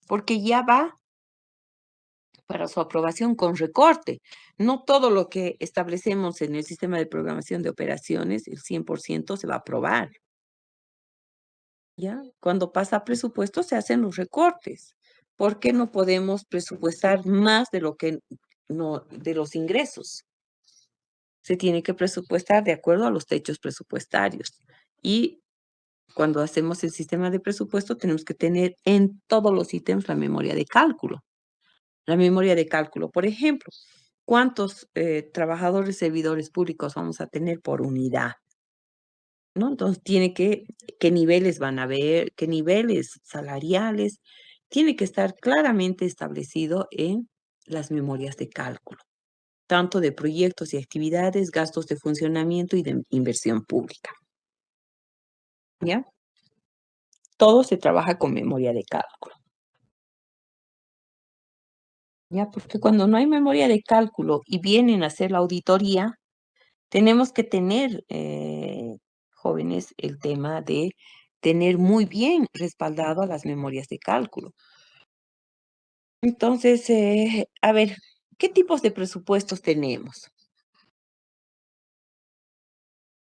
porque ya va para su aprobación con recorte. No todo lo que establecemos en el sistema de programación de operaciones, el 100% se va a aprobar. ¿Ya? Cuando pasa a presupuesto se hacen los recortes. ¿Por qué no podemos presupuestar más de lo que no, de los ingresos? Se tiene que presupuestar de acuerdo a los techos presupuestarios. Y cuando hacemos el sistema de presupuesto tenemos que tener en todos los ítems la memoria de cálculo. La memoria de cálculo, por ejemplo, ¿cuántos trabajadores servidores públicos vamos a tener por unidad? ¿No? Entonces, qué niveles van a haber, qué niveles salariales, tiene que estar claramente establecido en las memorias de cálculo, tanto de proyectos y actividades, gastos de funcionamiento y de inversión pública. ¿Ya? Todo se trabaja con memoria de cálculo. ¿Ya? Porque cuando no hay memoria de cálculo y vienen a hacer la auditoría, tenemos que tener, jóvenes, el tema de tener muy bien respaldado a las memorias de cálculo. Entonces, a ver, ¿qué tipos de presupuestos tenemos?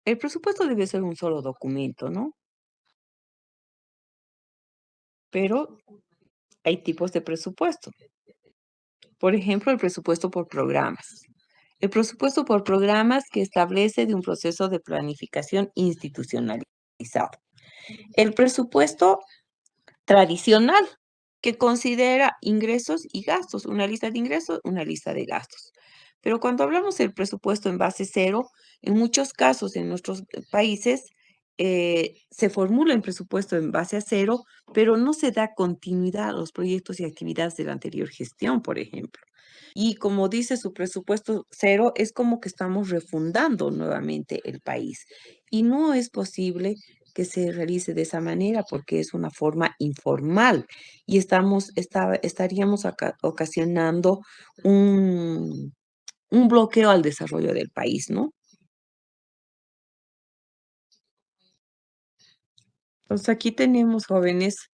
El presupuesto debe ser un solo documento, ¿no? Pero hay tipos de presupuesto. Por ejemplo, el presupuesto por programas. El presupuesto por programas que establece de un proceso de planificación institucionalizado. El presupuesto tradicional, que considera ingresos y gastos, una lista de ingresos, una lista de gastos. Pero cuando hablamos del presupuesto en base cero, en muchos casos en nuestros países se formula el presupuesto en base a cero, pero no se da continuidad a los proyectos y actividades de la anterior gestión, por ejemplo. Y como dice su presupuesto cero, es como que estamos refundando nuevamente el país. Y no es posible que se realice de esa manera porque es una forma informal y estaríamos ocasionando un bloqueo al desarrollo del país, ¿no? Entonces aquí tenemos, jóvenes,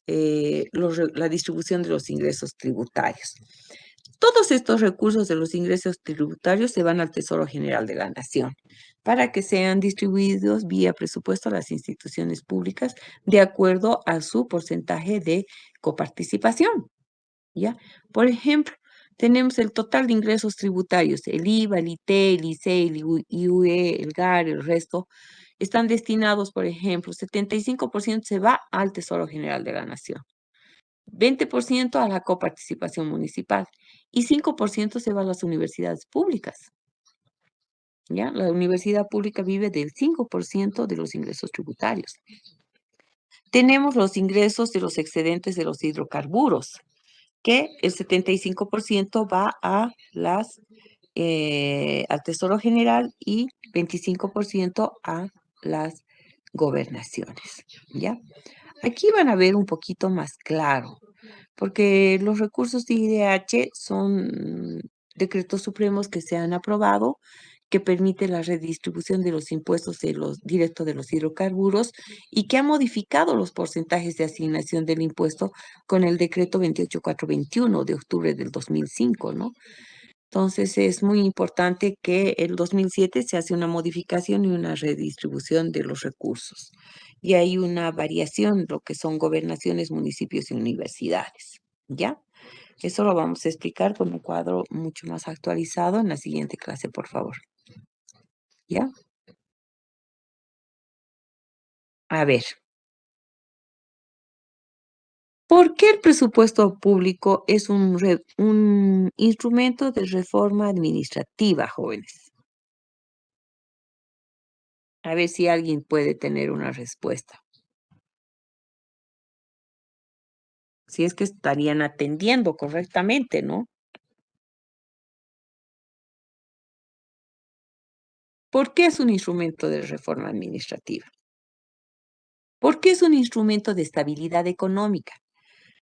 la distribución de los ingresos tributarios. Todos estos recursos de los ingresos tributarios se van al Tesoro General de la Nación para que sean distribuidos vía presupuesto a las instituciones públicas de acuerdo a su porcentaje de coparticipación, ¿ya? Por ejemplo, tenemos el total de ingresos tributarios, el IVA, el IT, el ICE, el IUE, el GAR, el resto, están destinados, por ejemplo, 75% se va al Tesoro General de la Nación. 20% a la coparticipación municipal y 5% se va a las universidades públicas. ¿Ya? La universidad pública vive del 5% de los ingresos tributarios. Tenemos los ingresos de los excedentes de los hidrocarburos, que el 75% va a al Tesoro General y 25% a las gobernaciones. ¿Ya? Aquí van a ver un poquito más claro porque los recursos de IDH son decretos supremos que se han aprobado que permite la redistribución de los impuestos directos de los hidrocarburos y que ha modificado los porcentajes de asignación del impuesto con el decreto 28421 de octubre del 2005, ¿no? Entonces es muy importante que el 2007 se hace una modificación y una redistribución de los recursos. Y hay una variación, lo que son gobernaciones, municipios y universidades. ¿Ya? Eso lo vamos a explicar con un cuadro mucho más actualizado en la siguiente clase, por favor. ¿Ya? A ver. ¿Por qué el presupuesto público es un instrumento de reforma administrativa, jóvenes? A ver si alguien puede tener una respuesta. Si es que estarían atendiendo correctamente, ¿no? ¿Por qué es un instrumento de reforma administrativa? ¿Por qué es un instrumento de estabilidad económica?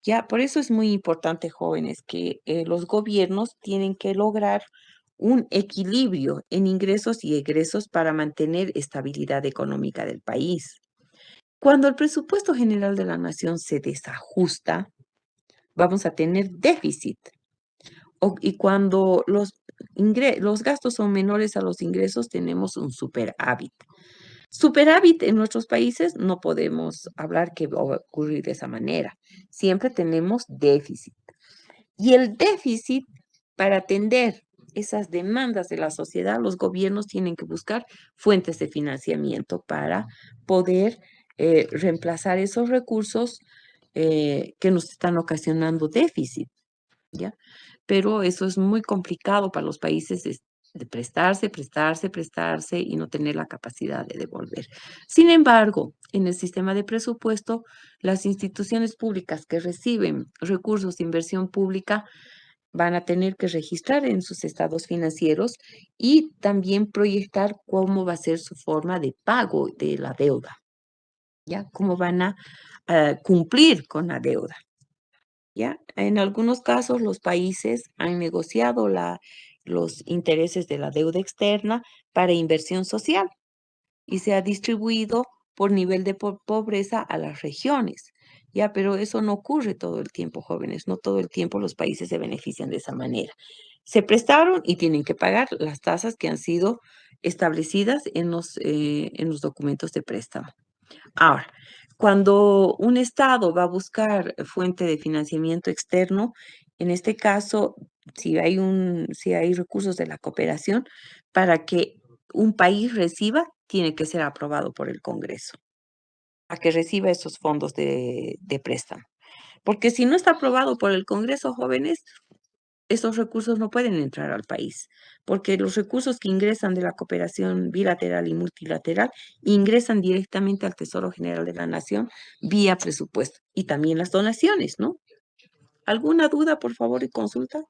Ya, por eso es muy importante, jóvenes, que los gobiernos tienen que lograr un equilibrio en ingresos y egresos para mantener estabilidad económica del país. Cuando el presupuesto general de la nación se desajusta, vamos a tener déficit. Y cuando los gastos son menores a los ingresos, tenemos un superávit. Superávit en nuestros países no podemos hablar que va a ocurrir de esa manera. Siempre tenemos déficit. Y el déficit, para atender esas demandas de la sociedad, los gobiernos tienen que buscar fuentes de financiamiento para poder reemplazar esos recursos que nos están ocasionando déficit, ¿ya? Pero eso es muy complicado para los países de prestarse y no tener la capacidad de devolver. Sin embargo, en el sistema de presupuesto, las instituciones públicas que reciben recursos de inversión pública van a tener que registrar en sus estados financieros y también proyectar cómo va a ser su forma de pago de la deuda, ¿ya? Cómo van a cumplir con la deuda. ¿Ya? En algunos casos, los países han negociado los intereses de la deuda externa para inversión social y se ha distribuido por nivel de pobreza a las regiones. Ya, pero eso no ocurre todo el tiempo, jóvenes. No todo el tiempo los países se benefician de esa manera. Se prestaron y tienen que pagar las tasas que han sido establecidas en los documentos de préstamo. Ahora, cuando un Estado va a buscar fuente de financiamiento externo, en este caso, si hay recursos de la cooperación, para que un país reciba, tiene que ser aprobado por el Congreso, a que reciba esos fondos de préstamo. Porque si no está aprobado por el Congreso, jóvenes, esos recursos no pueden entrar al país, porque los recursos que ingresan de la cooperación bilateral y multilateral ingresan directamente al Tesoro General de la Nación vía presupuesto y también las donaciones, ¿no? ¿Alguna duda, por favor, y consulta?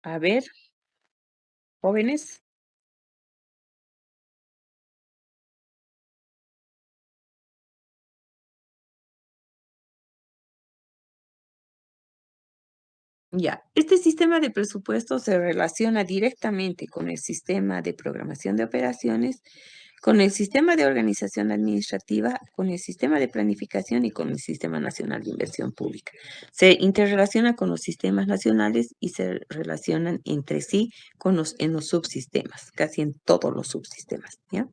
A ver, jóvenes. Ya, este sistema de presupuesto se relaciona directamente con el sistema de programación de operaciones, con el sistema de organización administrativa, con el sistema de planificación y con el Sistema Nacional de Inversión Pública. Se interrelaciona con los sistemas nacionales y se relacionan entre sí en los subsistemas, casi en todos los subsistemas, ¿ya?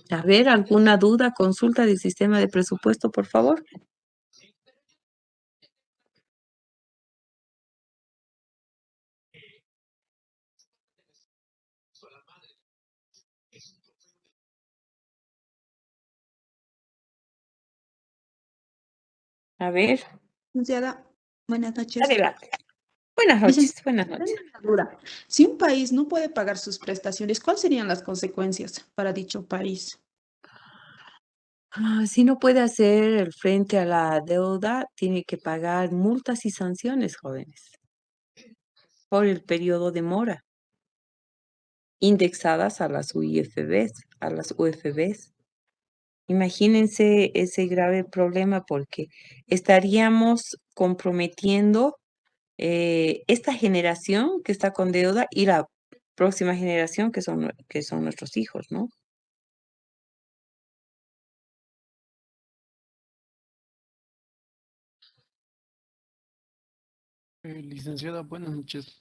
A ver, ¿alguna duda, consulta del sistema de presupuesto, por favor? A ver,
Licenciada, buenas noches.
adelante. Buenas noches,
Licenciada,
buenas
tengo
noches.
una duda. Si un país no puede pagar sus prestaciones, ¿cuáles serían las consecuencias para dicho país?
Si no puede hacer el frente a la deuda, tiene que pagar multas y sanciones, jóvenes, por el periodo de mora, indexadas a las UIFBs, a las UFBs. Imagínense ese grave problema porque estaríamos comprometiendo esta generación que está con deuda y la próxima generación que son nuestros hijos, ¿no?
Licenciada, buenas noches.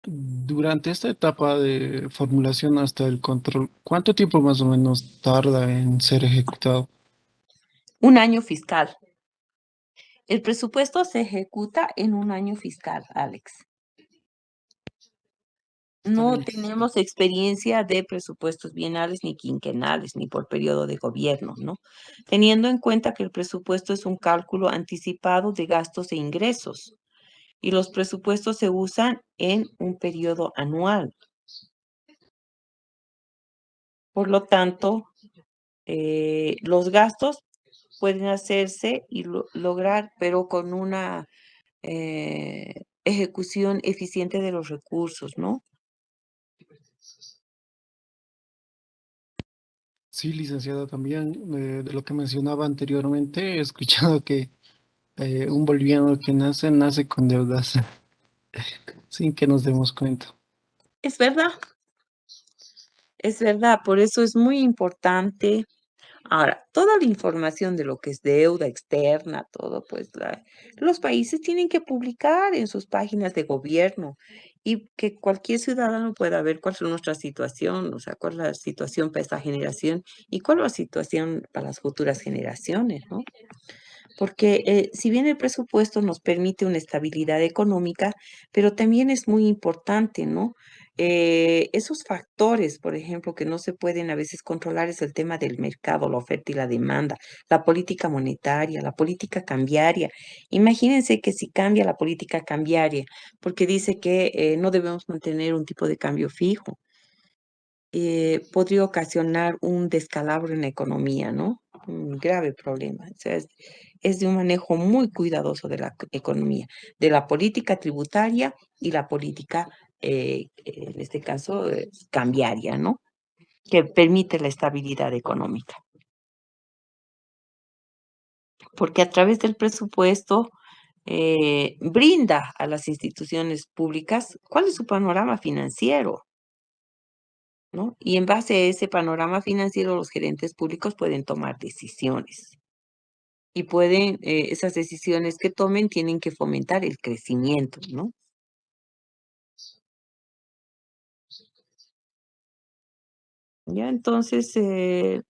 Durante esta etapa de formulación hasta el control, ¿cuánto tiempo más o menos tarda en ser ejecutado?
Un año fiscal. El presupuesto se ejecuta en un año fiscal, Alex.
Está
No
bien.
tenemos experiencia de presupuestos bienales ni quinquenales, ni por periodo de gobierno, ¿no? Teniendo en cuenta que el presupuesto es un cálculo anticipado de gastos e ingresos y los presupuestos se usan en un periodo anual. Por lo tanto, los gastos pueden hacerse y lograr, pero con una ejecución eficiente de los recursos, ¿no?
Sí, licenciada, también de lo que mencionaba anteriormente, he escuchado que un boliviano que nace con deudas, sin que nos demos cuenta.
Es verdad, por eso es muy importante. Ahora, toda la información de lo que es deuda externa, todo, pues los países tienen que publicar en sus páginas de gobierno y que cualquier ciudadano pueda ver cuál es nuestra situación, o sea, cuál es la situación para esta generación y cuál es la situación para las futuras generaciones, ¿no? Porque si bien el presupuesto nos permite una estabilidad económica, pero también es muy importante, ¿no? Esos factores, por ejemplo, que no se pueden a veces controlar es el tema del mercado, la oferta y la demanda, la política monetaria, la política cambiaria. Imagínense que si cambia la política cambiaria, porque dice que no debemos mantener un tipo de cambio fijo, podría ocasionar un descalabro en la economía, ¿no? Un grave problema. O sea, es de un manejo muy cuidadoso de la economía, de la política tributaria y la política, en este caso, cambiaria, ¿no? Que permite la estabilidad económica. Porque a través del presupuesto brinda a las instituciones públicas cuál es su panorama financiero, ¿no? Y en base a ese panorama financiero, los gerentes públicos pueden tomar decisiones y pueden, esas decisiones que tomen tienen que fomentar el crecimiento, ¿no? Ya, entonces, el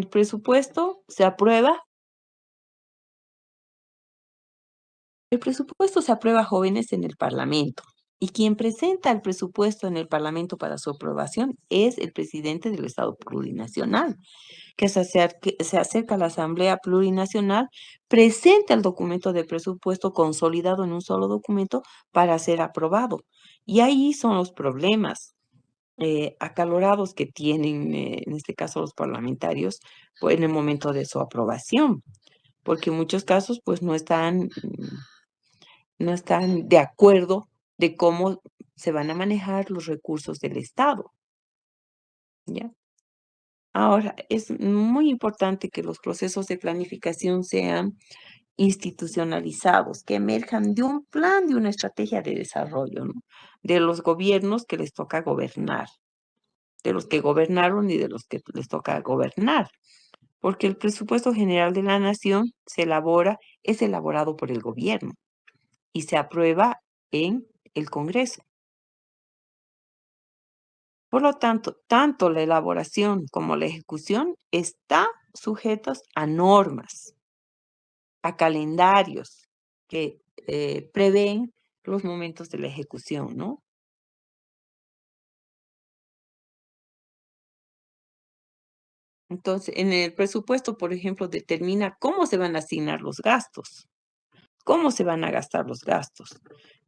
presupuesto se aprueba El presupuesto se aprueba, jóvenes, en el Parlamento. Y quien presenta el presupuesto en el Parlamento para su aprobación es el presidente del Estado plurinacional, que se acerca a la Asamblea Plurinacional, presenta el documento de presupuesto consolidado en un solo documento para ser aprobado. Y ahí son los problemas acalorados que tienen, en este caso, los parlamentarios, pues, en el momento de su aprobación, porque en muchos casos, pues, no están de acuerdo de cómo se van a manejar los recursos del Estado, ¿ya? Ahora, es muy importante que los procesos de planificación sean institucionalizados, que emerjan de un plan, de una estrategia de desarrollo, ¿no? De los gobiernos que les toca gobernar, de los que gobernaron y de los que les toca gobernar, porque el presupuesto general de la nación es elaborado por el gobierno y se aprueba en el Congreso. Por lo tanto, tanto la elaboración como la ejecución están sujetos a normas, a calendarios que prevén los momentos de la ejecución, ¿no? Entonces, en el presupuesto, por ejemplo, determina cómo se van a asignar los gastos, cómo se van a gastar los gastos.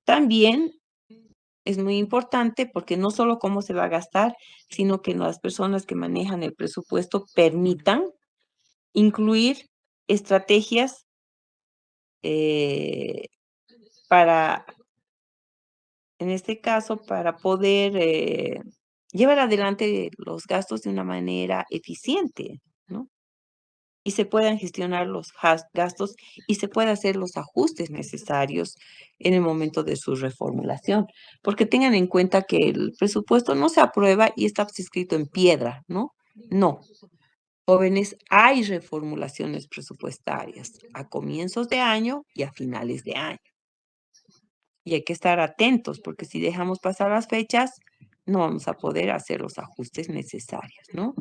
También es muy importante porque no solo cómo se va a gastar, sino que las personas que manejan el presupuesto permitan incluir estrategias eh, para, en este caso, para poder llevar adelante los gastos de una manera eficiente, ¿no? Y se puedan gestionar los gastos y se puedan hacer los ajustes necesarios en el momento de su reformulación. Porque tengan en cuenta que el presupuesto no se aprueba y está escrito en piedra, ¿no? No. Jóvenes, hay reformulaciones presupuestarias a comienzos de año y a finales de año. Y hay que estar atentos porque si dejamos pasar las fechas, no vamos a poder hacer los ajustes necesarios, ¿no?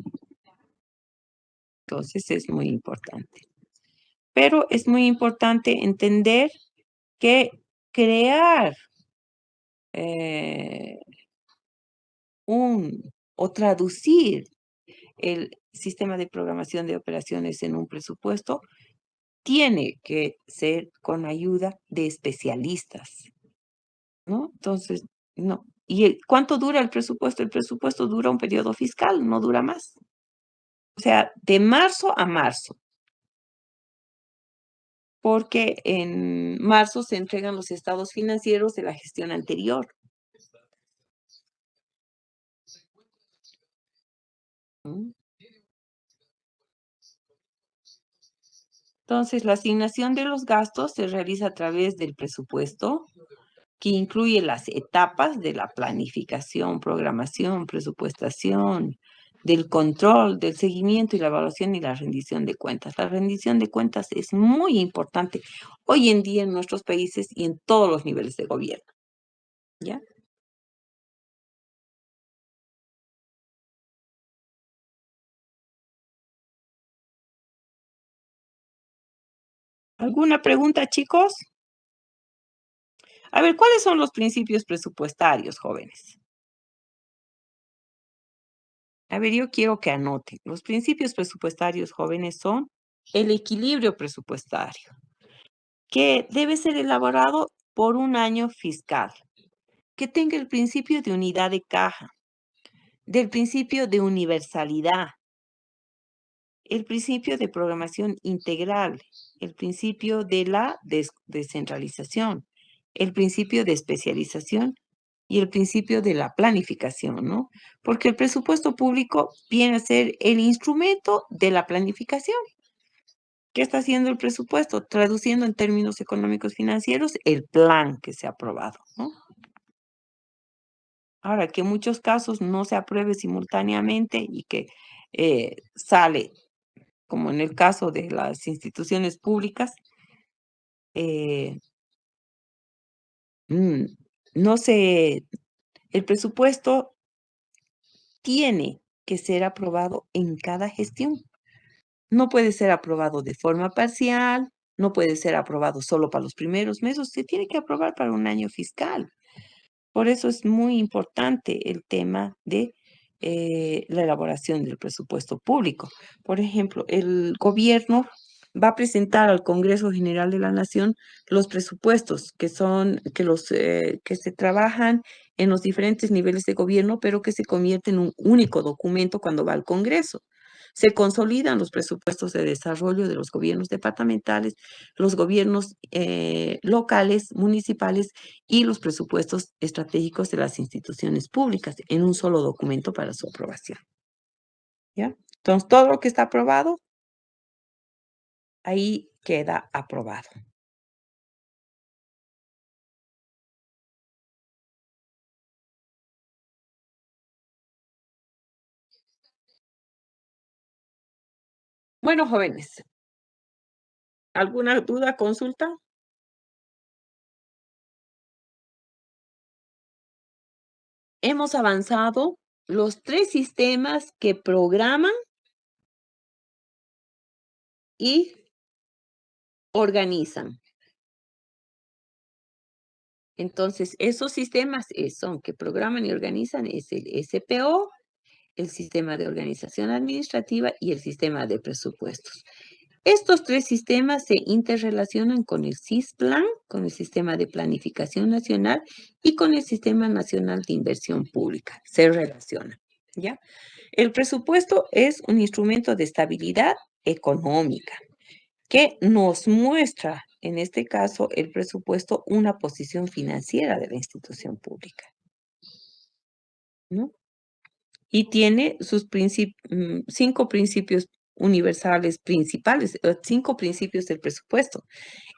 Entonces es muy importante. Pero es muy importante entender que crear eh, o traducir el sistema de programación de operaciones en un presupuesto tiene que ser con ayuda de especialistas, ¿no? Entonces, no. ¿Y cuánto dura el presupuesto? El presupuesto dura un periodo fiscal, no dura más. O sea, de marzo a marzo, porque en marzo se entregan los estados financieros de la gestión anterior. ¿Mm? Entonces, la asignación de los gastos se realiza a través del presupuesto, que incluye las etapas de la planificación, programación, presupuestación, del control, del seguimiento y la evaluación y la rendición de cuentas. La rendición de cuentas es muy importante hoy en día en nuestros países y en todos los niveles de gobierno. ¿Ya? ¿Alguna pregunta, chicos? A ver, ¿cuáles son los principios presupuestarios, jóvenes? A ver, yo quiero que anoten. Los principios presupuestarios, jóvenes, son el equilibrio presupuestario, que debe ser elaborado por un año fiscal, que tenga el principio de unidad de caja, del principio de universalidad, el principio de programación integral, el principio de la descentralización, el principio de especialización y el principio de la planificación, ¿no? Porque el presupuesto público viene a ser el instrumento de la planificación. ¿Qué está haciendo el presupuesto? Traduciendo en términos económicos financieros el plan que se ha aprobado, ¿no? Ahora, que en muchos casos no se apruebe simultáneamente y que sale, como en el caso de las instituciones públicas, eh, mm, no se, el presupuesto tiene que ser aprobado en cada gestión. No puede ser aprobado de forma parcial No puede ser aprobado solo para los primeros meses, se tiene que aprobar para un año fiscal. Por eso es muy importante el tema de la elaboración del presupuesto público. Por ejemplo, el gobierno va a presentar al Congreso General de la Nación los presupuestos que se trabajan en los diferentes niveles de gobierno, pero que se convierten en un único documento cuando va al Congreso. Se consolidan los presupuestos de desarrollo de los gobiernos departamentales, los gobiernos locales, municipales y los presupuestos estratégicos de las instituciones públicas en un solo documento para su aprobación. ¿Ya? Entonces, todo lo que está aprobado, ahí queda aprobado. Bueno, jóvenes, ¿alguna duda, consulta? Hemos avanzado los 3 sistemas que programan y organizan. Entonces, esos sistemas son que programan y organizan, es el SPO, el sistema de organización administrativa y el sistema de presupuestos. Estos 3 sistemas se interrelacionan con el SISPLAN, con el sistema de planificación nacional y con el sistema nacional de inversión pública. Se relacionan, ¿ya? El presupuesto es un instrumento de estabilidad económica que nos muestra, en este caso, el presupuesto, una posición financiera de la institución pública, ¿no? Y tiene sus 5 principios universales principales, 5 principios del presupuesto: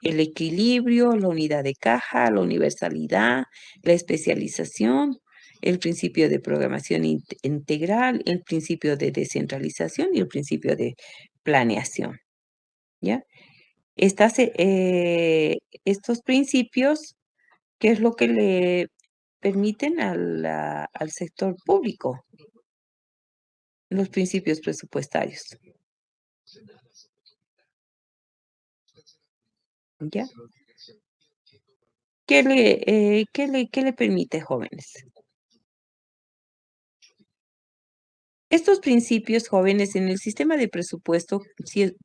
el equilibrio, la unidad de caja, la universalidad, la especialización, el principio de programación integral, el principio de descentralización y el principio de planeación, ¿ya? Estos principios, ¿qué es lo que le permiten al sector público? Los principios presupuestarios, ¿ya? ¿Qué le permite, jóvenes? Estos principios, jóvenes, en el sistema de presupuesto,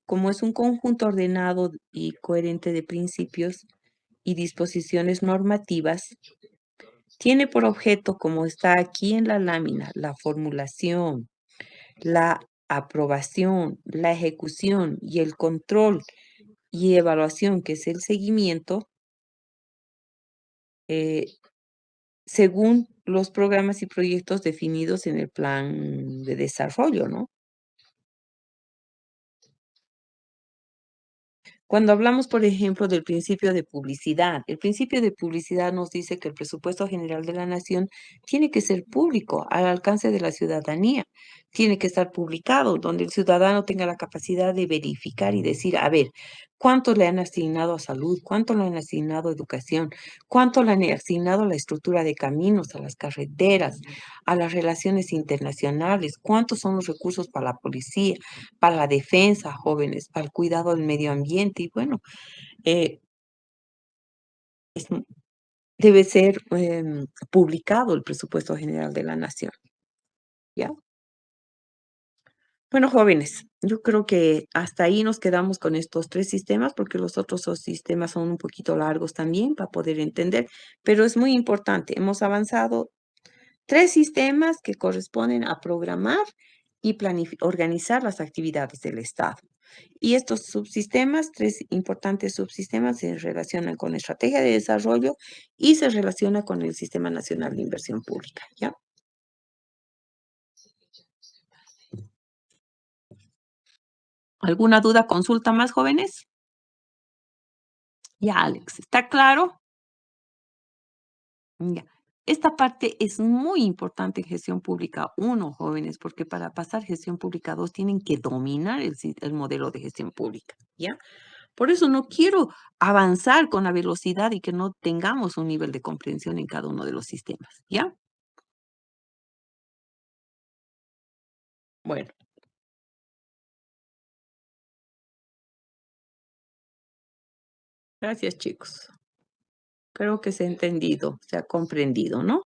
como es un conjunto ordenado y coherente de principios y disposiciones normativas, tiene por objeto, como está aquí en la lámina, la formulación, la aprobación, la ejecución y el control y evaluación, que es el seguimiento, eh, según los programas y proyectos definidos en el plan de desarrollo, ¿no? Cuando hablamos, por ejemplo, del principio de publicidad, el principio de publicidad nos dice que el presupuesto general de la nación tiene que ser público, al alcance de la ciudadanía. Tiene que estar publicado, donde el ciudadano tenga la capacidad de verificar y decir, a ver, ¿cuánto le han asignado a salud? ¿Cuánto le han asignado a educación? ¿Cuánto le han asignado a la estructura de caminos, a las carreteras, a las relaciones internacionales? ¿Cuántos son los recursos para la policía, para la defensa, jóvenes, para el cuidado del medio ambiente? Y bueno, eh, es debe ser publicado el presupuesto general de la nación, ¿ya? Bueno, jóvenes, yo creo que hasta ahí nos quedamos con estos 3 sistemas, porque los otros 2 sistemas son un poquito largos también para poder entender, pero es muy importante. Hemos avanzado 3 sistemas que corresponden a programar y organizar las actividades del Estado. Y estos subsistemas, 3 importantes subsistemas, se relacionan con la estrategia de desarrollo y se relaciona con el Sistema Nacional de Inversión Pública, ¿ya? ¿Alguna duda, consulta más, jóvenes? Ya, Alex, ¿está claro? Ya. Esta parte es muy importante en gestión pública 1, jóvenes, porque para pasar gestión pública 2 tienen que dominar el modelo de gestión pública, ¿ya? Por eso no quiero avanzar con la velocidad y que no tengamos un nivel de comprensión en cada uno de los sistemas, ¿ya? Bueno. Gracias, chicos. Creo que se ha entendido, se ha comprendido, ¿no?